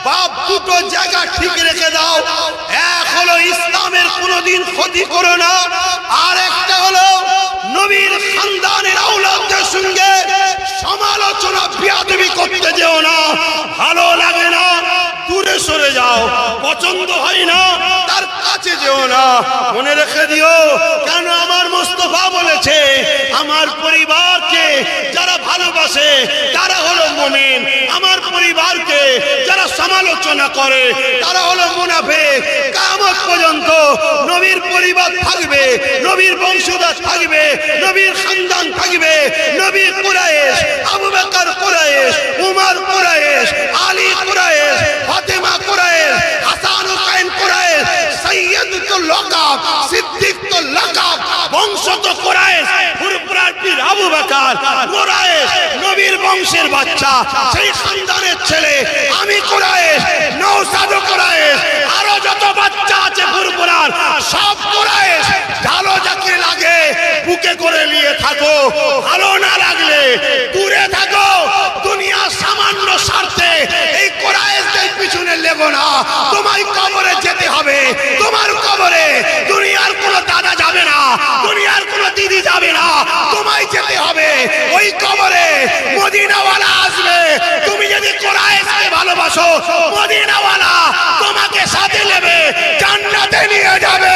বাপ দুটো জায়গা ঠিক রেখে দাও, এক হলো ইসলামের কোনোদিন ক্ষতি করো না, আর একটা হলো নবীর খানদানের আওলাদদের সঙ্গে সমালোচনা বিয়াদবি করতে যেও না, ভালো লাগে না, দূরে সরে যাও, পছন্দ হয় না তার কাছে যেও না। মনে রেখে দিও, কেন আমার মুস্তাফা বলেছে, আমার পরিবারকে যারা ভালোবাসে তারা হলো মুমিন, আমার পরিবারকে যারা সমালোচনা করে তারা হলো মুনাফিক। কিয়ামত পর্যন্ত নবীর পরিবার থাকবে, নবীর বংশধর থাকবে, নবীর খানদান থাকবে, নবী কুরাইশ, আবু বকর কুরাইশ, উমর কুরাইশ, আলী কুরাইশ, ফাতেমা কুরাইশ, হাসান হুসাইন কুরাইশ, সৈয়দ তো লকাব, সিদ্দিক তো লকাব, বংশ তো কুরাইশ, ফুরফুরার পীর আবু বকর কুরাইশ, নবীর বংশের বাচ্চা, সেই খানদানের ছেলে আমি কুরাইশ, নওশাদ কুরাইশ, আরো যত বাচ্চা আছে ফুরফুরার সব কুরাইশ। ভালো যাকে লাগে বুকে করে নিয়ে থাকো, ভালো না লাগলে দূরে থাকো। দুনিয়া সামান্য স্বার্থে এই কুরাইশদের পিছনে লেগো না, তোমায় কবরে যেতে হবে, তোমার কবরে দুনিয়ার কোনো দাদা যাবে না, দুনিয়ার কোনো দিদি যাবে না, তোমায় যেতে হবে ওই কবরে। মদিনাওয়ালা আসবে, তুমি যদি কুরাইশকে ভালোবাসো, মদিনাওয়ালা তোমাকে সাথে নেবে, জান্নাতে নিয়ে যাবে।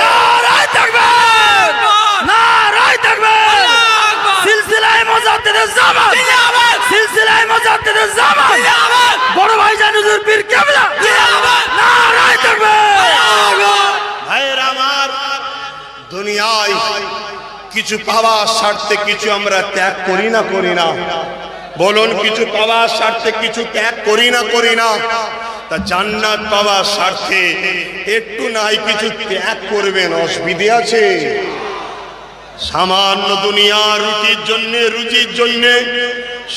নারায়ে তাকবীর, নারায়ে তাকবীর, সিলসিলায়ে মুজাদ্দিদুজ জামান, জিন্দাবাদ, সিলসিলায়ে মুজাদ্দিদুজ জামান, জিন্দাবাদ, বড় ভাইজান হুজুর পীর কেবলা, জিন্দাবাদ, নারায়ে তাকবীর। ভাইরা আমার, দুনিয়ায় কিছু পাওয়ার স্বার্থে কিছু আমরা ত্যাগ করি না, করি না? বলুন, কিছু পাওয়ার স্বার্থে কিছু ত্যাগ করি না, করি না? তা জান্নাত পাওয়ার স্বার্থে একটু নাই কিছু ত্যাগ করবেন, অসুবিধে আছে? সামান্য দুনিয়ার রুচির জন্যে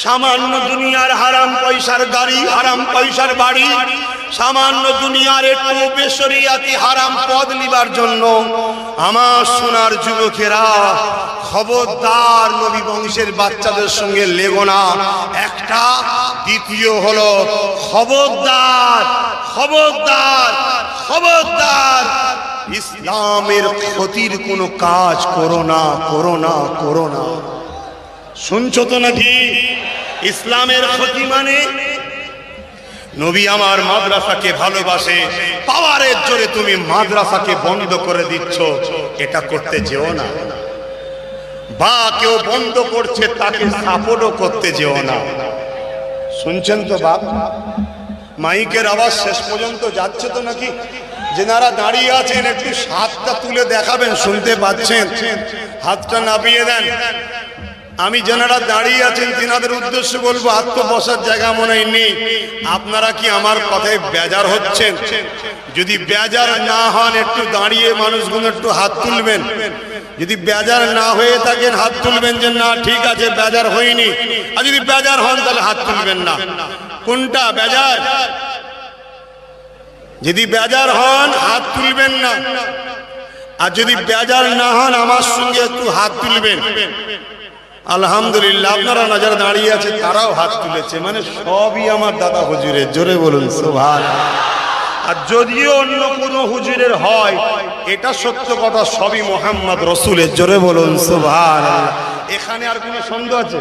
সামান্য দুনিয়ার হারাম পয়সার গাড়ি, হারাম পয়সার বাড়ি, সামান্য দুনিয়ার একটু বেশরিয়াতি হারাম পদ নিবার জন্য আমার সোনার যুবকেরা খবরদার নবী বংশের বাচ্চাদের সঙ্গে লেগো না। একটা, দ্বিতীয় হলো খবরদার খবরদার খবরদার ইসলামের ক্ষতির কোনো কাজ করো না, করো না, করো না। শুনছো তো নাকি? ইসলামের ক্ষতি মানে নবী আমার মাদ্রাসাকে ভালোবাসে, পাওয়ারের জোরে তুমি মাদ্রাসাকে বন্ধ করে দিচ্ছ, এটা করতে যেও না। বা কেউ বন্ধ করছে তাকে সাপোর্টও করতে যেও না। শুনছেন তো বাপ? মাইকের আওয়াজ শেষ পর্যন্ত যাচ্ছে তো নাকি? যেনারা দাঁড়িয়ে আছেন একটু হাতটা তুলে দেখাবেন, শুনতে পাচ্ছেন? হাতটা নামিয়ে দেন। আমি যেনারা দাঁড়িয়ে আছেন তিনাদের উদ্দেশ্যে বলবো, হাত তো বসার জায়গা মনে হয় নেই। আপনারা কি আমার কথায় বেজার হচ্ছেন? যদি বেজার না হন একটু দাঁড়িয়ে মানুষগুলো একটু হাত তুলবেন। যদি বেজার না হয়ে থাকেন হাত তুলবেন যে না ঠিক আছে বেজার হয়নি, আর যদি বেজার হন তাহলে হাত তুলবেন না। কোনটা বেজার? যদি বেজার হন হাত তুলবেন না, আর যদি বেজার না হন আমার সঙ্গে একটু হাত তুলবেন। আলহামদুলিল্লাহ, আপনারা নজর দাঁড়িয়ে আছে তারাও হাত তুলেছে, মানে সবই আমার দাদা হুজুরের। জোরে বলুন সুবহানাল্লাহ। আর যদিও অন্য কোনো হুজুরের হয়, এটা সত্য কথা, সবই মোহাম্মদ রসুলের। জোরে বলুন সুবহানাল্লাহ। এখানে আর কোনো সন্দেহ আছে?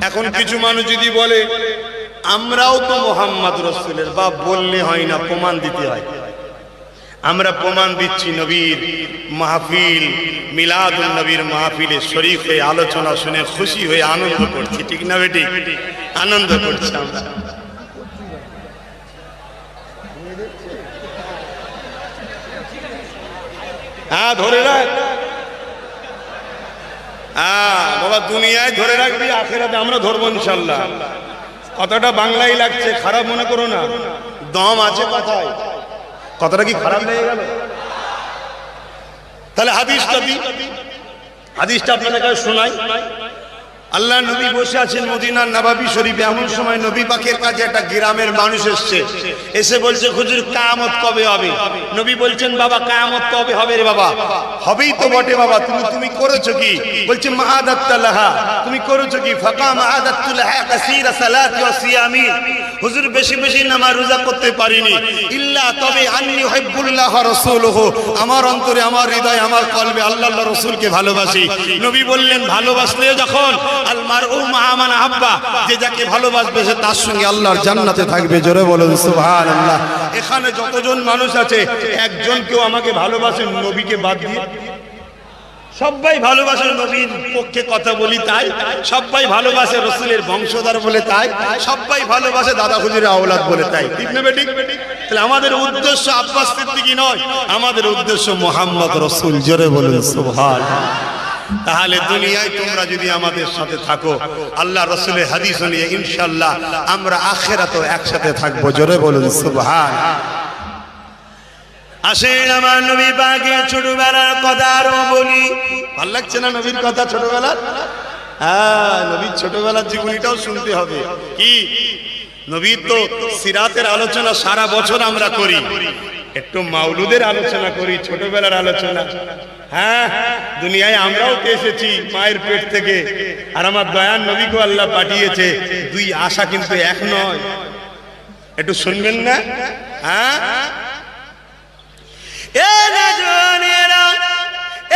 এখন কিছু মানুষ যদি বলে আমরাও তো মোহাম্মদ রসুলের, বা বললে হয় না, প্রমাণ দিতে হয়। আমরা প্রমাণ দিচ্ছি, নবীর মাহফিল, মিলাদুন নবীর মাহফিলে শরীক হয়ে আলোচনা শুনে খুশি হয়ে আনন্দ করছি, ঠিক না বেটি? আনন্দ করছি আমরা। হ্যাঁ ধরে রাখ, হ্যাঁ বাবা, দুনিয়ায় ধরে রাখবি, আখিরাতে আমরা ধরবো ইনশাল্লাহ। কথাটা বাংলায় লাগছে, খারাপ মনে করো না, দম আছে কথায়। কথাটা কি খারাপ লেগে গেল? তাহলে হাদিসটা আপনাদের কাছে শোনাই। আল্লাহ নবী বসে আছেন মদিনার নববী শরীফে। এমন সময় নবী পাকের কাছে একটা গ্রামের মানুষ এসছে, এসে বলছে হুজুর কিয়ামত কবে হবে? নবী বলছেন বাবা কিয়ামত কবে হবে রে বাবা? হবেই তো বটে বাবা, তুমি করেছো কি? বলছে মাআদাতুল্লাহা, তুমি করেছো কি? ফাকা মাআদাতুল্লাহা কাসীরা সালাতি ওয়া সিয়ামি, হুজুর বেশি বেশি নামাজ রোজা করতে পারিনি, ইল্লা তবে আন্নী উহিব্বুল্লাহ ওয়া রাসূলুহু, আমার অন্তরে আমার হৃদয়ে আমার কলবে আল্লাহ আল্লাহ রাসূলকে ভালোবাসি। নবী বললেন ভালোবাসলে যখন আল মারউ মা মান আহাব্বা, যে যাকে ভালোবাসবে সে তার সঙ্গে আল্লাহর জান্নাতে থাকবে। জোরে বলুন সুবহানাল্লাহ। এখানে যতজন মানুষ আছে একজন কেউ আমাকে ভালোবাসেন নবীকে বাদ দিয়ে? সবাই ভালোবাসে নবীর পক্ষে কথা বলি তাই, সবাই ভালোবাসে রসুলের বংশধর বলে তাই, সবাই ভালোবাসে দাদা হুজুরের আওলাদ বলে তাই, ঠিক না বেটি? তাহলে আমাদের উদ্দেশ্য আব্বাস সিদ্দিকী নয়, আমাদের উদ্দেশ্য মুহাম্মদ রসুল। জোরে বলুন সুবহানাল্লাহ। তাহলে দুনিয়ায় তোমরা যদি আমাদের সাথে থাকো, আল্লাহ রসুলের হাদিস নিয়ে ইনশাআল্লাহ আমরা আখিরাতেও একসাথে থাকবো। জোরে বলুন সুবহানাল্লাহ। আসেন আমার নবী পাকের ছোটবেলার কথা আরো বলি। ভাল লাগছে না নবীর কথা ছোটবেলার? হ্যাঁ, নবীর ছোটবেলার জীবনীটাও শুনতে হবে। কি নবীর তো সিরাতের আলোচনা সারা বছর আমরা করি, একটু মাওলুদের আলোচনা করি, ছোটবেলার আলোচনা। হ্যাঁ, দুনিয়ায় আমরাও তো এসেছি মায়ের পেট থেকে, আর আমার দয়ার নবীকে আল্লাহ পাঠিয়েছে। দুই আশা কিন্তু এক নয়, একটু শুনবেন না? হ্যাঁ, এ নজওয়ানেরা,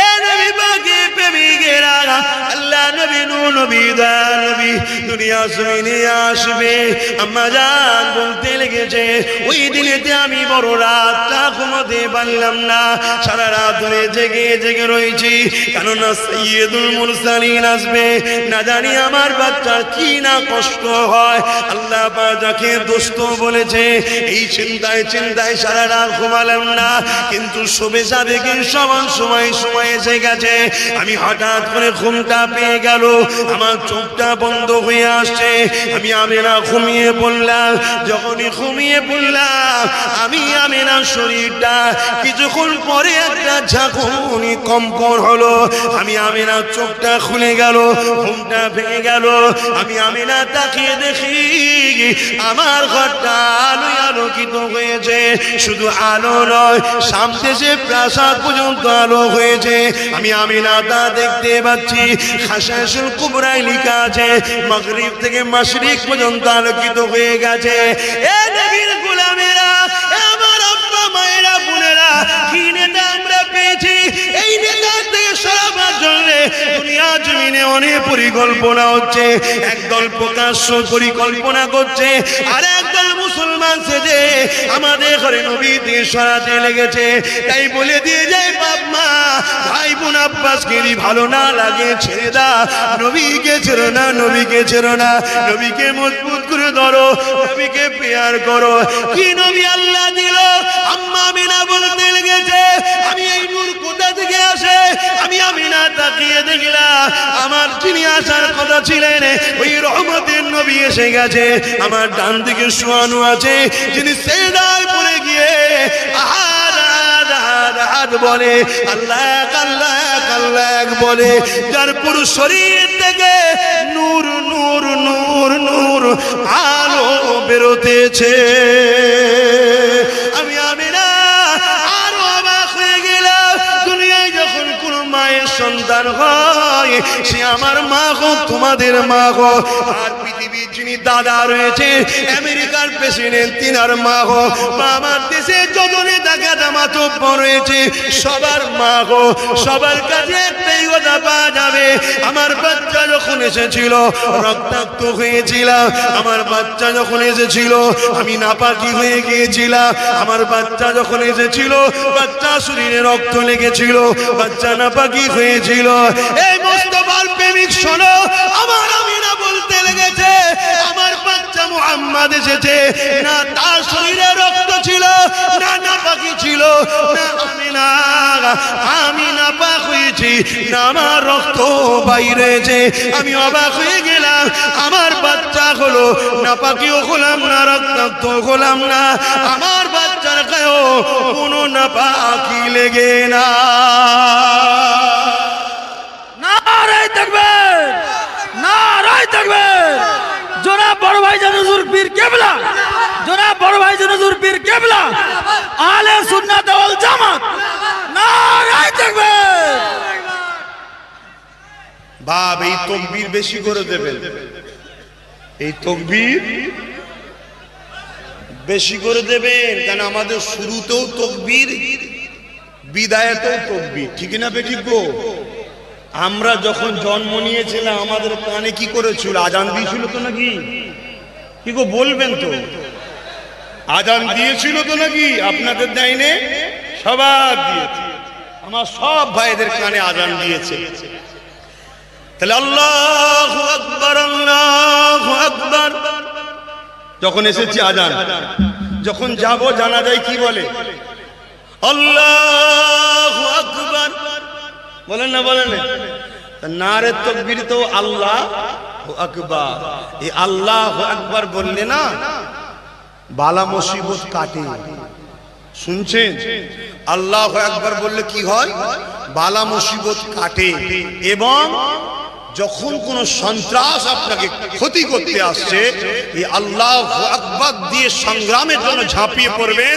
এ নবী পাকের প্রেমিকেরা, আল্লাহ নবী নূর নবী দয়ার নবী দুনিয়া জমিনে আসবে। আম্মা জান বলতে লেগেছে ওই দিনেতে আমি বড় রাতটা ঘুমাতে পারলাম না, সারা রাত ধরে জেগে জেগে রয়েছি, কেননা সাইয়্যিদুল মুরসালিন আসবে। না জানি আমার বাচ্চার কি না কষ্ট হয়। আল্লাহ পাক যাকে দোস্ত বলেছে, এই চিন্তায় চিন্তায় সারা রাত ঘুমালাম না, কিন্তু শোবে যাবে কি সমান সময় এসে গেছে। আমি হঠাৎ করে ঘুমটা পেয়ে গেল, আমার চোখটা বন্ধ হয়ে আসছে। আমি আমিনা ঘুমিয়ে পড়লাম। যখনই ঘুমিয়ে পড়লাম আমি আমিনার শরীরটা কিছুক্ষণ পরে একটা ঝাঁকুনি কম্পন হলো। আমি আমিনার চোখটা খুলে গেল, ঘুমটা ভেঙে গেল। আমি আমিনা তাকিয়ে দেখি আমার ঘরটা আলোয় আলোকিত হয়েছে। শুধু আলো নয়, সামনে যে প্রাসাদ পর্যন্ত আলো হয়েছে। আমি আমিনা তা দেখতে পাচ্ছি। খাশাসুল কুবরায় লেখা আছে মাগরিব থেকে মাশরিক পর্যন্ত আলোকিত হয়ে গেছে। এ নবীর গোলামেরা, আমার আব্বা মায়েরা বোনেরা, কি নেতা আমরা পেয়েছি। এই নেতা থেকে সরাবার জন্য দুনিয়া জমিনে অনেক পরিকল্পনা হচ্ছে। একদল প্রকাশ্য পরিকল্পনা করছে, আর একদল মুসলমান সেজে আমাদের ঘরে নবী দিয়ে সরাতে লেগেছে। তাই বলে দিয়ে যায় বাপ মা, ভাই বোন আব্বাসকে ভালো না লাগে ছেড়ে দা, নবীকে ছেড়ো না, নবীকে ছেড়ো না, নবীকে মজবুত করে ধরো, নবীকে প্রেয়ার করো। কি নবী আল্লাহ দিল। আম্মা আমিনা বলতে লেগেছে আমি এই নূর কোথা থেকে আসে। আমি আমিনা তাকিয়ে দেখলাম আমার যিনি আসার কথা ছিলেন ওই রহমতের নবী এসে গেছে। আমার ডান দিকে শোয়ানো আছে যিনি সেজদায় পড়ে গিয়ে আহাদ আহাদ আহাদ আহাদ বলে, আল্লাহ আল্লাহ আল্লাহ বলে, যার পুরো শরীর থেকে নূর নূর নূর নূর আলো বেরোতেছে। আমি আমিনা আরো অবাক হয়ে গেলাম। দুনিয়ায় যখন কোন মায়ের সন্তান হয় সে আমার মা হোক, তোমাদের মা হোক, আর পৃথিবীর যিনি দাদা রয়েছে আমেরিকার প্রেসিডেন্ট তিনার মা হোক, বা আমার দেশে যতনে টাকা মাতব্য রয়েছে সবার মা হোক, সবার কাছে একটাই কথা পাওয়া যাবে। আমার বাচ্চা যখন এসেছিল রক্তাক্ত হয়েছিলাম। আমার বাচ্চা যখন এসেছিল আমি নাপাকি হয়ে গিয়েছিলাম। আমার বাচ্চা যখন এসেছিল বাচ্চা শরীরে রক্ত লেগেছিল, বাচ্চা নাপাকি হয়েছিল। এই মুস্তাফার প্রেমিক শোনো, আমার আমিনা বলতে লেগেছে আমার বাচ্চা মুহাম্মদ এসেছে, না তার শরীরে রক্ত ছিল, না নাপাকি ছিল, না আমি নাপাক হয়েছি, না আমার রক্ত বাইরেছে। আমি অবাক হয়ে গেলাম। আমার বাচ্চা হলো নাপাকিও হলাম না, রক্তাক্ত হলাম না, আমার বাচ্চার গায়েও কোনো নাপাকি লেগে না। নারায়ে তাকবীর, নারায়ে তাকবীর। জনাব বড় ভাইজান হুজুর পীর কেবলা, জনাব বড় ভাইজান হুজুর পীর কেবলা, আহলে সুন্নাত ওয়াল জামাত। নারায়ে তাকবীর। বাপ এই তকবীর বেশি করে দেবেন, এই তকবীর বেশি করে দেবেন, কারণ আমাদের শুরুতেও তকবীর, বিদায়েতেও তকবীর, ঠিক না বেঠিক গো? আমরা যখন জন্ম নিয়েছিলাম আমাদের কানে কি করেছিল? আজান দিয়েছিল তো নাকি? কি গো বলবেন তো? আজান দিয়েছিল তো নাকি? আপনাদের দেয়নি? সবার দিয়েছে। আমার সব ভাইদের কানে আজান দিয়েছে। তাহলে আল্লাহু আকবার, আল্লাহু আকবার যখন এসেছে আজান, যখন যাব জানাজায় কি বলে? আল্লাহু আকবার বলেন না, বলেন না? নারে তাকবীর তো আল্লাহু আকবার। এই আল্লাহু আকবার বললে না বালা মুসিবত কাটে। শুনছেন? আল্লাহু আকবার বললে কি হয়? বালা মুসিবত কাটে। এবং যখন কোন সন্ত্রাস আপনাকে ক্ষতি করতে আসছে এই আল্লাহু আকবার দিয়ে সংগ্রামের জন্য ঝাঁপিয়ে পড়বেন,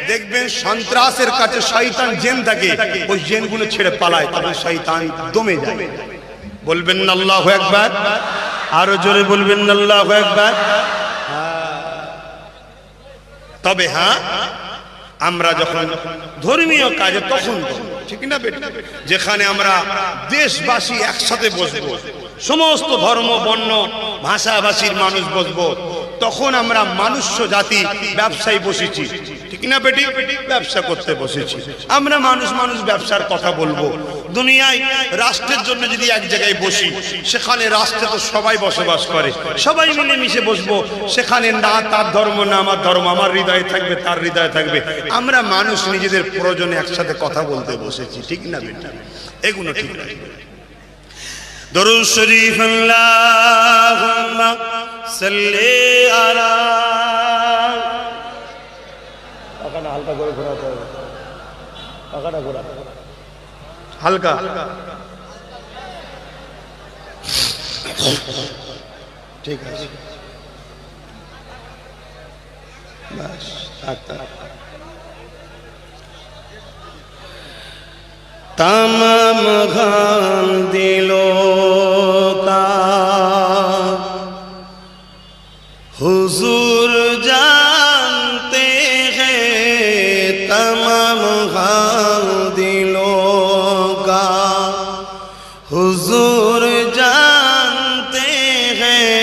দেখবেন সন্ত্রাসের কাছে শয়তান জিন থাকে, ওই জিনগুলো ছেড়ে পালায়, তখন শয়তান দমে যায়। বলবেন না আল্লাহু আকবার? আরো জোরে বলবেন না আল্লাহু আকবার? তবে হ্যাঁ, আমরা যখন ধর্মীয় কাজে তখন ঠিক না বেটা, যেখানে আমরা দেশবাসী একসাথে বসবো, সমস্ত ধর্ম বর্ণ ভাষাভাষীর মানুষ বসবো, তখন আমরা মানুষ্য জাতি ব্যবসায় বসেছি, ঠিক না বেটি? ব্যবসা করতে বসেছি আমরা। মানুষ মানুষ ব্যবসার কথা বলবো। দুনিয়ায় রাষ্ট্রের জন্য যদি এক জায়গায় বসি, সেখানে রাষ্ট্রে তো সবাই বসবাস করে, সবাই মিলে মিশে বসবো। সেখানে না তার ধর্ম না আমার ধর্ম, আমার হৃদয়ে থাকবে তার হৃদয়ে থাকবে। আমরা মানুষ নিজেদের প্রয়োজনে একসাথে কথা বলতে বসেছি, ঠিক না বেটা? এগুলো ঠিক না। দরুদ শরীফ আল্লাহুম্মা সাল্লি আলা। পাখাটা হালকা করে ঘোরাতে হবে, পাখাটা ঘোরা হালকা। ঠিক আছে, বাস থাক থাক। तमाम गम दिलों का हुजूर जानते हैं, तमाम गम दिलों का हुजूर जानते हैं,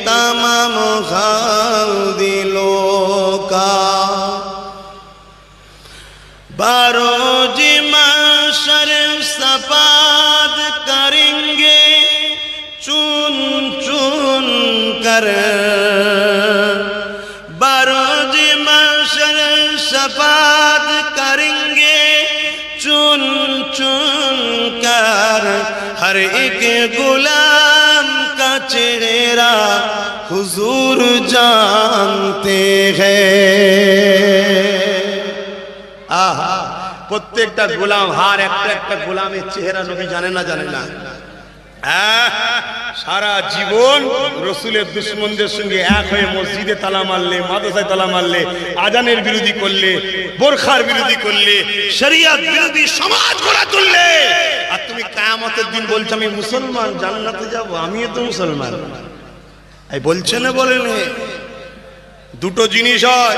तमाम गम दिलों का। बारोज माशर सफाद करेंगे चुन चुन कर, बारोज माशर सफाद करेंगे चुन चुन कर, हर एक गुलाम का चेहरा हुजूर जानते हैं। आहा, প্রত্যেকটা গোলাম, হার একটা একটা গোলামের চেহারা নবী জানে না, জানে না। সারা জীবন রসুলের দুশ্মনদের সঙ্গে এক হয়ে মসজিদে তালা মারলে, মাদ্রাসায় তালা মারলে, আজানের বিরোধী করলে, বোরখার বিরোধী করলে, শরিয়ত বিরোধী সমাজ গড়ে তুললে, আর তুমি কিয়ামতের দিন বলছো আমি মুসলমান, জান্নাতে যাব, আমিও তো মুসলমান। এই বলছে না, বলে না? দুটো জিনিস হয়,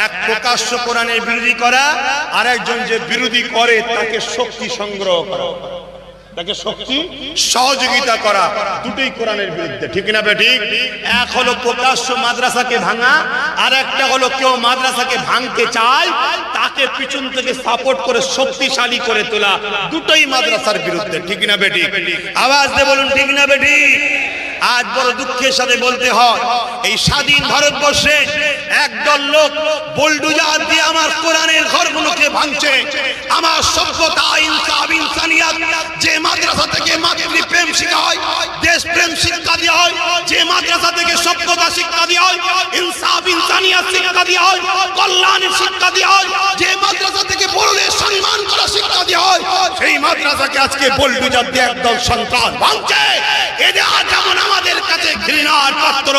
এক প্রকাশ্য কোরআনের বিরোধী করা, আর একজন যে বিরোধী করে তাকে শক্তি সংগ্রহ করা, তাকে শক্তি সহযোগিতা করা, দুটোই কোরআনের বিরুদ্ধে। ঠিক না বেঠিক? এক হলো প্রকাশ্য মাদ্রাসাকে ভাঙা, আর একটা হলো কেউ মাদ্রাসাকে ভাঙতে চায় তাকে পিছন থেকে সাপোর্ট করে শক্তিশালী করে তোলা, দুটোই মাদ্রাসার বিরুদ্ধে। ঠিক না বেঠিক? আওয়াজ দিয়ে বলুন ঠিক না বেঠিক? আজ বড় দুঃখের সাথে বলতে হয়, এই স্বাধীন ভারতবর্ষে একদল লোক বুলডোজার দিয়ে আমার কোরআনের ঘরগুলোকে ভাঙছে। আমার সভ্যতা, ইনসাফ, ইনসানিয়ত যে মাদ্রাসা থেকে মাতৃপ্রেম শিক্ষা হয়, দেশপ্রেম শিক্ষা দেওয়া হয়, যে মাদ্রাসা থেকে সভ্যতা শিক্ষা দেওয়া হয়, ইনসাফ, ইনসানিয়ত শিক্ষা দেওয়া হয়, কল্যাণের শিক্ষা দেওয়া হয়, যে মাদ্রাসা থেকে বড়দের সম্মান করা শিক্ষা দেওয়া হয়, সেই মাদ্রাসাকে আজকে বুলডোজার দিয়ে একদল সন্ত্রাস ভাঙছে। এদের যেমন আমাদের কাছে ঘৃণার পাত্র,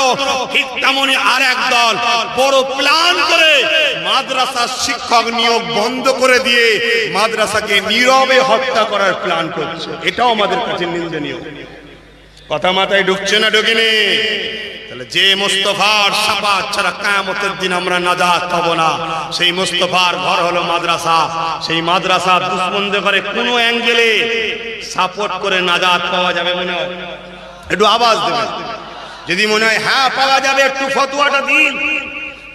ঠিক তেমনি আর একদল বড় প্ল্যান করে মাদ্রাসার শিক্ষক নিয়োগ বন্ধ করে দিয়ে মাদ্রাসাকে নীরবে হত্যা করার প্ল্যান করছে। এটাও আমাদের কাছে নিন্দনীয়। কথা মাথায় ঢুকছে না, ঢুকেনি? তাহলে যে মুস্তাফার শাফাত ছাড়া কিয়ামতের দিন আমরা নাজাত পাবো না, সেই মুস্তাফার ঘর হলো মাদ্রাসা। সেই মাদ্রাসা দুশ্মনদের ঘরে কোনো অ্যাঙ্গেলে সাপোর্ট করে নাজাত পাওয়া যাবে মনে হয়? একটু আওয়াজ দেবেন যদি মনে হয় হ্যাঁ পাওয়া যাবে। একটু ফতোয়াটা দিন,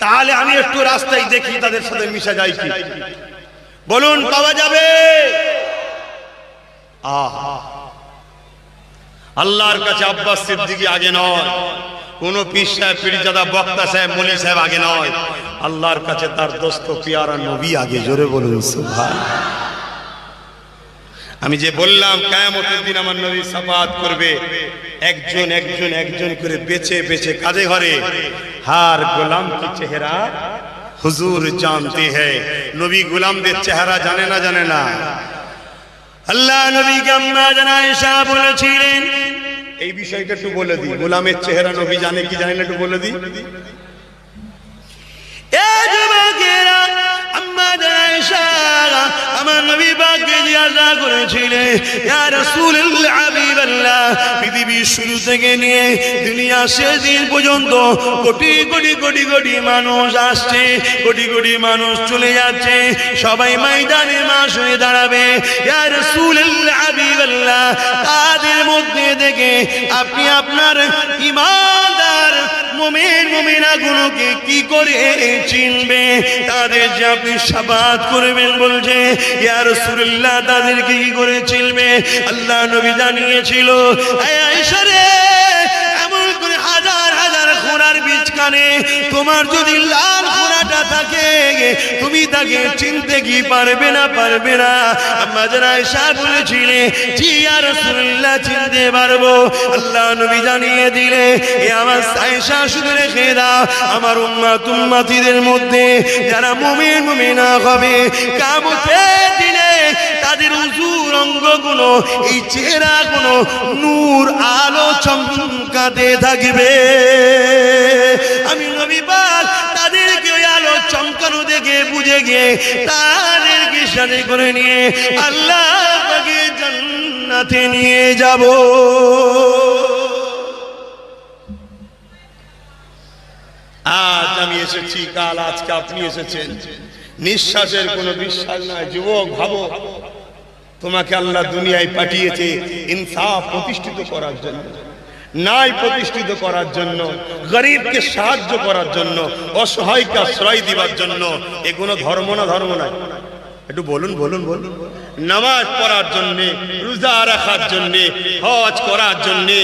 তাহলে আমি একটু রাস্তায় দেখি তাদের সাথে মিশা যায় কি। বলুন পাওয়া যাবে? আহা, আল্লাহর কাছে আব্বাস সিদ্দিকী আগে নয়, কোন পীর সাহেব, পীরজাদা, বক্তা সাহেব, মলি সাহেব আগে নয়, আল্লাহর কাছে তার দোস্ত পিয়ারা নবী আগে। জোরে বলুন সুবহানাল্লাহ। আমি যে বললাম কিয়ামতের দিন আমার নবী শাফাত করবে, একজন একজন একজন করে বেছে বেছে কাজে ঘরে। হার গোলাম কি চেহারা হুজুর জানতে হ্যায়। নবী গোলামদের চেহারা জানে না, জানে না? আল্লাহ নবীকে আম্মা জান আয়েশা বলেছিলেন, এই বিষয়টা একটু বলে দিই, গোলামের চেহারা নবী জানে কি জানে না একটু বলে দিই। এ যুবকেরা, আম্মা জান আয়েশা আমার নবী পাককে জিজ্ঞাসা করেছিলেন, ইয়া রাসূলুল্লাহ, হাবিবাল্লাহ, পৃথিবীর শুরু থেকে নিয়ে দুনিয়া শেষ দিন পর্যন্ত কোটি কোটি কোটি কোটি মানুষ আসছে, কোটি কোটি মানুষ চলে যাচ্ছে, সবাই ময়দানে মাস হয়ে দাঁড়াবে। ইয়া রাসূলুল্লাহ, হাবিবাল্লাহ, তাদের মধ্যে থেকে আপনি আপনার ঈমানদার মুমিন মুমিনাগুলোকে কি করে চিনবে? তাদের যে আপনি শাফাত করবেন বলছে, ইয়া রাসূলুল্লাহ, তাদেরকে কি করে চিনবে? আল্লাহ নবী জানিয়েছিল, আয়েশা রে, এমন করে হাজার হাজার ঘোড়ার বীজখানে তোমার যদি লাল ঘোড়াটা না থাকে তুমি তাকে চিনতে কি পারবে না আম্মা জান আয়েশা বলেছিলেন জি ইয়া রাসূলুল্লাহ চিনতে পারবো। আল্লাহ নবী জানিয়ে দিলে এ আমার আয়েশা শুধু রেখে দাও আমার উম্মতিদের মধ্যে যারা মুমিন মুমিনা হবে কিয়ামতের দিনে তাদের উজুর অঙ্গগুলো এই চেহারাগুলো নূর আলো চমকাতে থাকবে। আমি নবী পাক তাদেরকে ওই আলো চমকানো দেখে বুঝে গিয়ে তাদেরকে সাথে করে নিয়ে আল্লাহ পাকে জান্নাতে নিয়ে যাব। আজ আমি এসেছি, কাল আজকে আপনি এসেছেন, নিঃশ্বাসের কোনো বিশ্বাস নাই। যুবক ভাবো, তোমাকে আল্লাহ দুনিয়ায় পাঠিয়েছে ইনসাফ প্রতিষ্ঠিত করার জন্য, ন্যায় প্রতিষ্ঠিত করার জন্য, গরিবকে সাহায্য করার জন্য, অসহায়কে আশ্রয় দিবার জন্য। এগুলো ধর্ম না ধর্ম নাই? একটু বলুন বলুন বলুন। নামাজ পড়ার জন্যে, রোজা রাখার জন্যে, হজ করার জন্যে।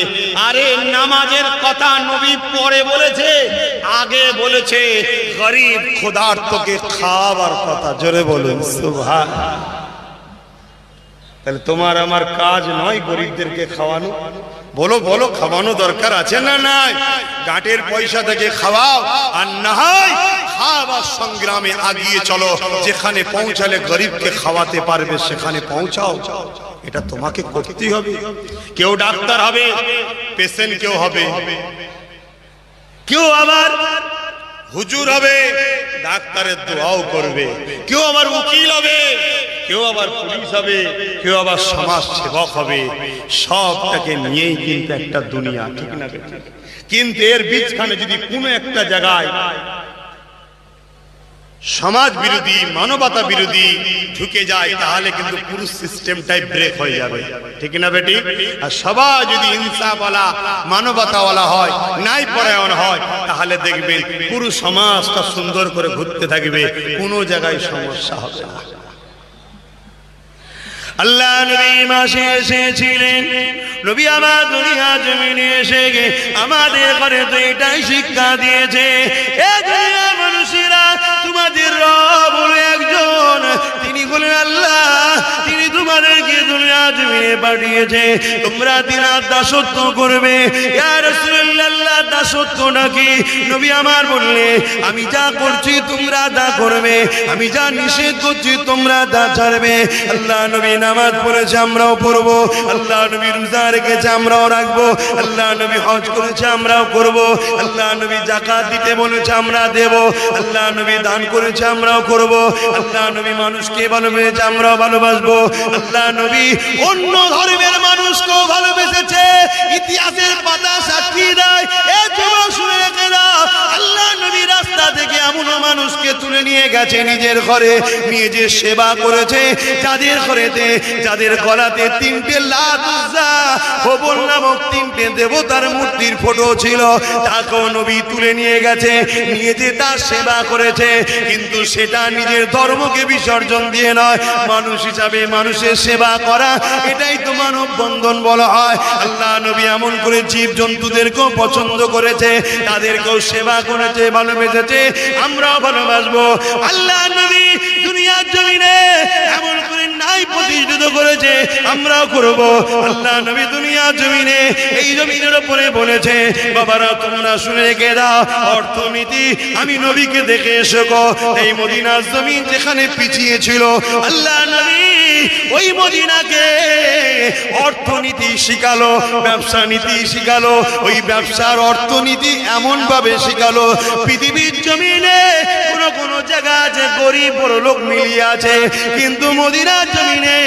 আরে নামাজের কথা নবী পরে বলেছে, আগে বলেছে গরিব ক্ষুধার্তকে খাওয়াবার কথা। জোরে বলুন সুবহান। তাহলে তোমার আমার কাজ নয় গরিবদেরকে খাওয়ানো? বলো বলো, খাওয়ানো দরকার আছে না নাই? গাঁটের পয়সা থেকে খাওয়াও, আর না হয় খাওয়াবার সংগ্রামে আগিয়ে চলো। যেখানে পৌঁছালে গরিবকে খাওয়াতে পারবে সেখানে পৌঁছাও। এটা তোমাকে করতেই হবে। কেউ ডাক্তার হবে, পেশেন্ট কেউ হবে, কেউ আবার হুজুর হবে, ডাক্তারের দোয়াও করবে, কেউ আবার উকিল হবে, কেউ আবার পুলিশ হবে, কেউ আবার সমাজ সেবক হবে। সবটাকে নিয়েই কিন্তু একটা দুনিয়া, ঠিক না? কিন্তু এর বীজখানে যদি কোনো একটা জায়গায় সমাজ বিরোধী, মানবতা বিরোধী ঢুকে যায় তাহলে কিন্তু পুরো সিস্টেমটাই ব্রেক হয়ে যাবে, ঠিক না বেটি? আর সবাই যদি ইনসাফওয়ালা, মানবতাওয়ালা হয়, ন্যায় পরায়ণ হয়, তাহলে দেখবেন পুরো সমাজটা সুন্দর করে ঘুরতে থাকবে, কোনো জায়গায় সমস্যা হবে না। আল্লাহ নবী মাসে এসেছিলেন, নবী আমার দুনিয়া জমিনে এসে আমাদের ঘরে তো এটাই শিক্ষা দিয়েছে, এ দুনিয়া মানুষেরা তোমাদের রব হলো একজন, তিনি হলেন আল্লাহ। তিনি তোমাদেরকে দুনিয়া জমিনে পাঠিয়েছে, তোমরা তিনার দাসত্ব করবে। ইয়া রাসূলুল্লাহ, দাসত্ব নাকি? নবী আমার বললে আমি যা করছি তোমরা তা করবে, আমি যা নিষেধ করছি তোমরা তা ছাড়বে। আল্লাহ নবী নামাজ পড়েছে, আমরাও পড়বো। আল্লাহ নবী রোজা রেখেছে, আমরাও রাখবো। আল্লাহ নবী হজ করেছে, আমরাও করব। আল্লাহ নবী যাকাত দিতে বলেছে, আমরা দেব। আল্লাহ নবী দান করেছে, আমরাও করব। আল্লাহ নবী মানুষকে ভালোবেসেছে, আমরাও ভালোবাসবো। আল্লাহ নবী অন্য ধর্মের মানুষকেও ভালোবেসেছে, ইতিহাসের পাতা সাক্ষী দেয়। এ যুবক শুনে রেখে দাও, আল্লাহ নবী রাস্তা থেকে এমন মানুষকে তুলে নিয়ে গেছে নিজের ঘরে, নিয়ে যে সেবা করেছে, যাদের ঘরেতে, যাদের গলাতে 3টে লাত উজ্জা হবল নামক 3টে দেবতার মূর্তির ফটো ছিল, তাকেও নবী তুলে নিয়ে গেছে, নিয়ে যে তার সেবা করেছে। কিন্তু সেটা নিজের ধর্মকে বিসর্জন দিয়ে নয়, মানুষ হিসাবে মানুষের সেবা করা, এটাই তো মানব বন্ধন বলা হয়। আল্লাহ নবী এমন করে জীব জন্তুদেরকেও পছন্দ করেছে, তাদেরকেও সেবা করেছে, ভালোবেসেছে, আমরাও ভালোবাসবো। আল্লাহ নবী দুনিয়ার জমিনে এমন করে নাই প্রতিষ্ঠিত করেছে, আমরাও করব। আল্লাহ নবী দুনিয়ার জমিনে, এই জমিনের উপরে বলেছে, বাবারা তোমরা শুনে রেখে দাও, অর্থনীতি আমি নবীকে দেখে এসেছো। এই মদিনার জমিন যেখানে পিছিয়ে ছিল, আল্লাহ নবী ওই মদিনাকে অর্থনীতি শিখালো, ব্যবসা নীতি শিখালো। ওই ব্যবসার অর্থনীতি এমন ভাবে শিখালো, পৃথিবীর জমিনে কোন জায়গা আছে গরিব বড় লোক মিলিয়ে আছে, কিন্তু মদিনার জমিনে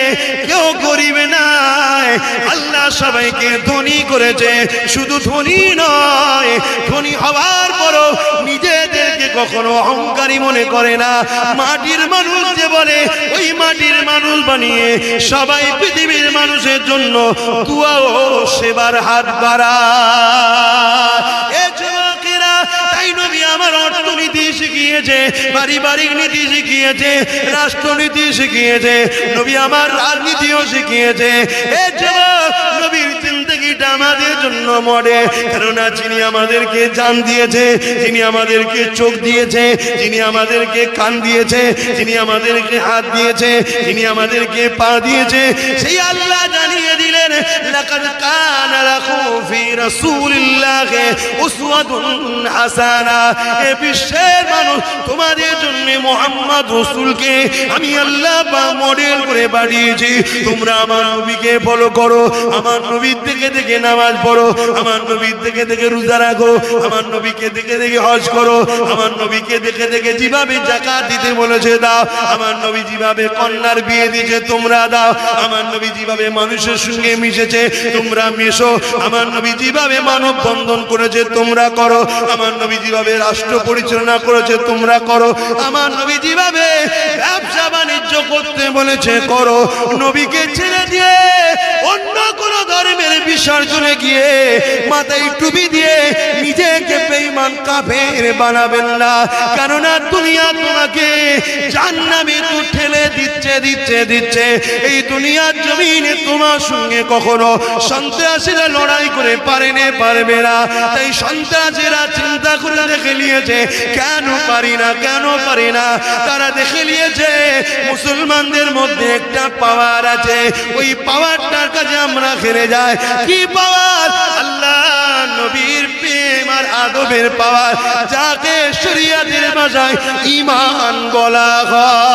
কেউ গরিব নাই। আল্লাহ সবাইকে ধনী করেছে, শুধু ধনী নয়, ধনী হওয়ার পরও নিজেদেরকে কখনো অহংকারী মনে করে না। মাটির মানুষ যে বলে, ওই মাটির মানুষ বানিয়ে সবাই পৃথিবীর মানুষের জন্য দুয়া ও সেবার হাত বাড়ায়। তাই নবী আমার অর্থনীতি শিখিয়েছে, পারিবারিক নীতি শিখিয়েছে, রাষ্ট্রনীতি শিখিয়েছে, নবী আমার রাজনীতিও শিখিয়েছে। এ যুবক, নবীর জিন্দেগি পৃথিবীটা আমাদের জন্য মডেল, কেননা যিনি আমাদেরকে জান দিয়েছে, যিনি আমাদেরকে চোখ দিয়েছে, যিনি আমাদেরকে কান দিয়েছে, যিনি আমাদেরকে হাত দিয়েছে, যিনি আমাদেরকে পা দিয়েছে, সেই আল্লাহ জানিয়ে দিলেন লাকাদ কানা লাকুম ফি রাসূলিল্লাহি উসওয়াতুন হাসানা। এ বিশ্বের মানুষ, তোমাদের জন্য মুহাম্মদ রাসূলকে আমি আল্লাহ মডেল করে বানিয়েছি। তোমরা আমার নবীকে ফলো করো, আমার নবীর দেখে দেখে নামাজ পড়ো, আমার নবীর দেখে দেখে রোজা রাখো, আমার নবীকে দেখে দেখে হজ করো, আমার নবীকে দেখে দেখে যেভাবে যাকাত দিতে বলেছে দাও, আমার নবী যেভাবে কন্যার বিয়ে দিয়েছে তোমরা দাও, আমার নবী যেভাবে মানুষের সঙ্গে মিশেছে তোমরা মেশো, আমার নবী যেভাবে মানব বন্ধন করেছে তোমরা করো, আমার নবী যেভাবে রাষ্ট্র পরিচালনা করেছে তোমরা করো, আমার নবী যেভাবে ব্যবসা বাণিজ্য করতে বলেছে করো। নবীকে ছেড়ে দিয়ে অন্য কোন ধর্মের বিসর্জনে গিয়ে মাথায় টুপি দিয়ে নিজেকে বেঈমান কাফের বানাবেন না, কেননা দুনিয়া তোমাকে জাহান্নামে তো ঠেলে দিচ্ছে। এই দুনিয়ার জমিনে তোমার সঙ্গে কখনো সন্ত্রাসীরা লড়াই করে পারবে না। তাই সন্ত্রাসীরা চিন্তা করে দেখে নিয়েছে কেন পারি না, তারা দেখে নিয়েছে মুসলমানদের মধ্যে একটা পাওয়ার আছে, ওই পাওয়ারটার কাছে আমরা হেরে যাই। কি পাওয়ার? আল্লাহ নবীর প্রেম আর আদবের পাওয়ার, যাকে শরিয়াতের ভাষায় ঈমান বলা হয়।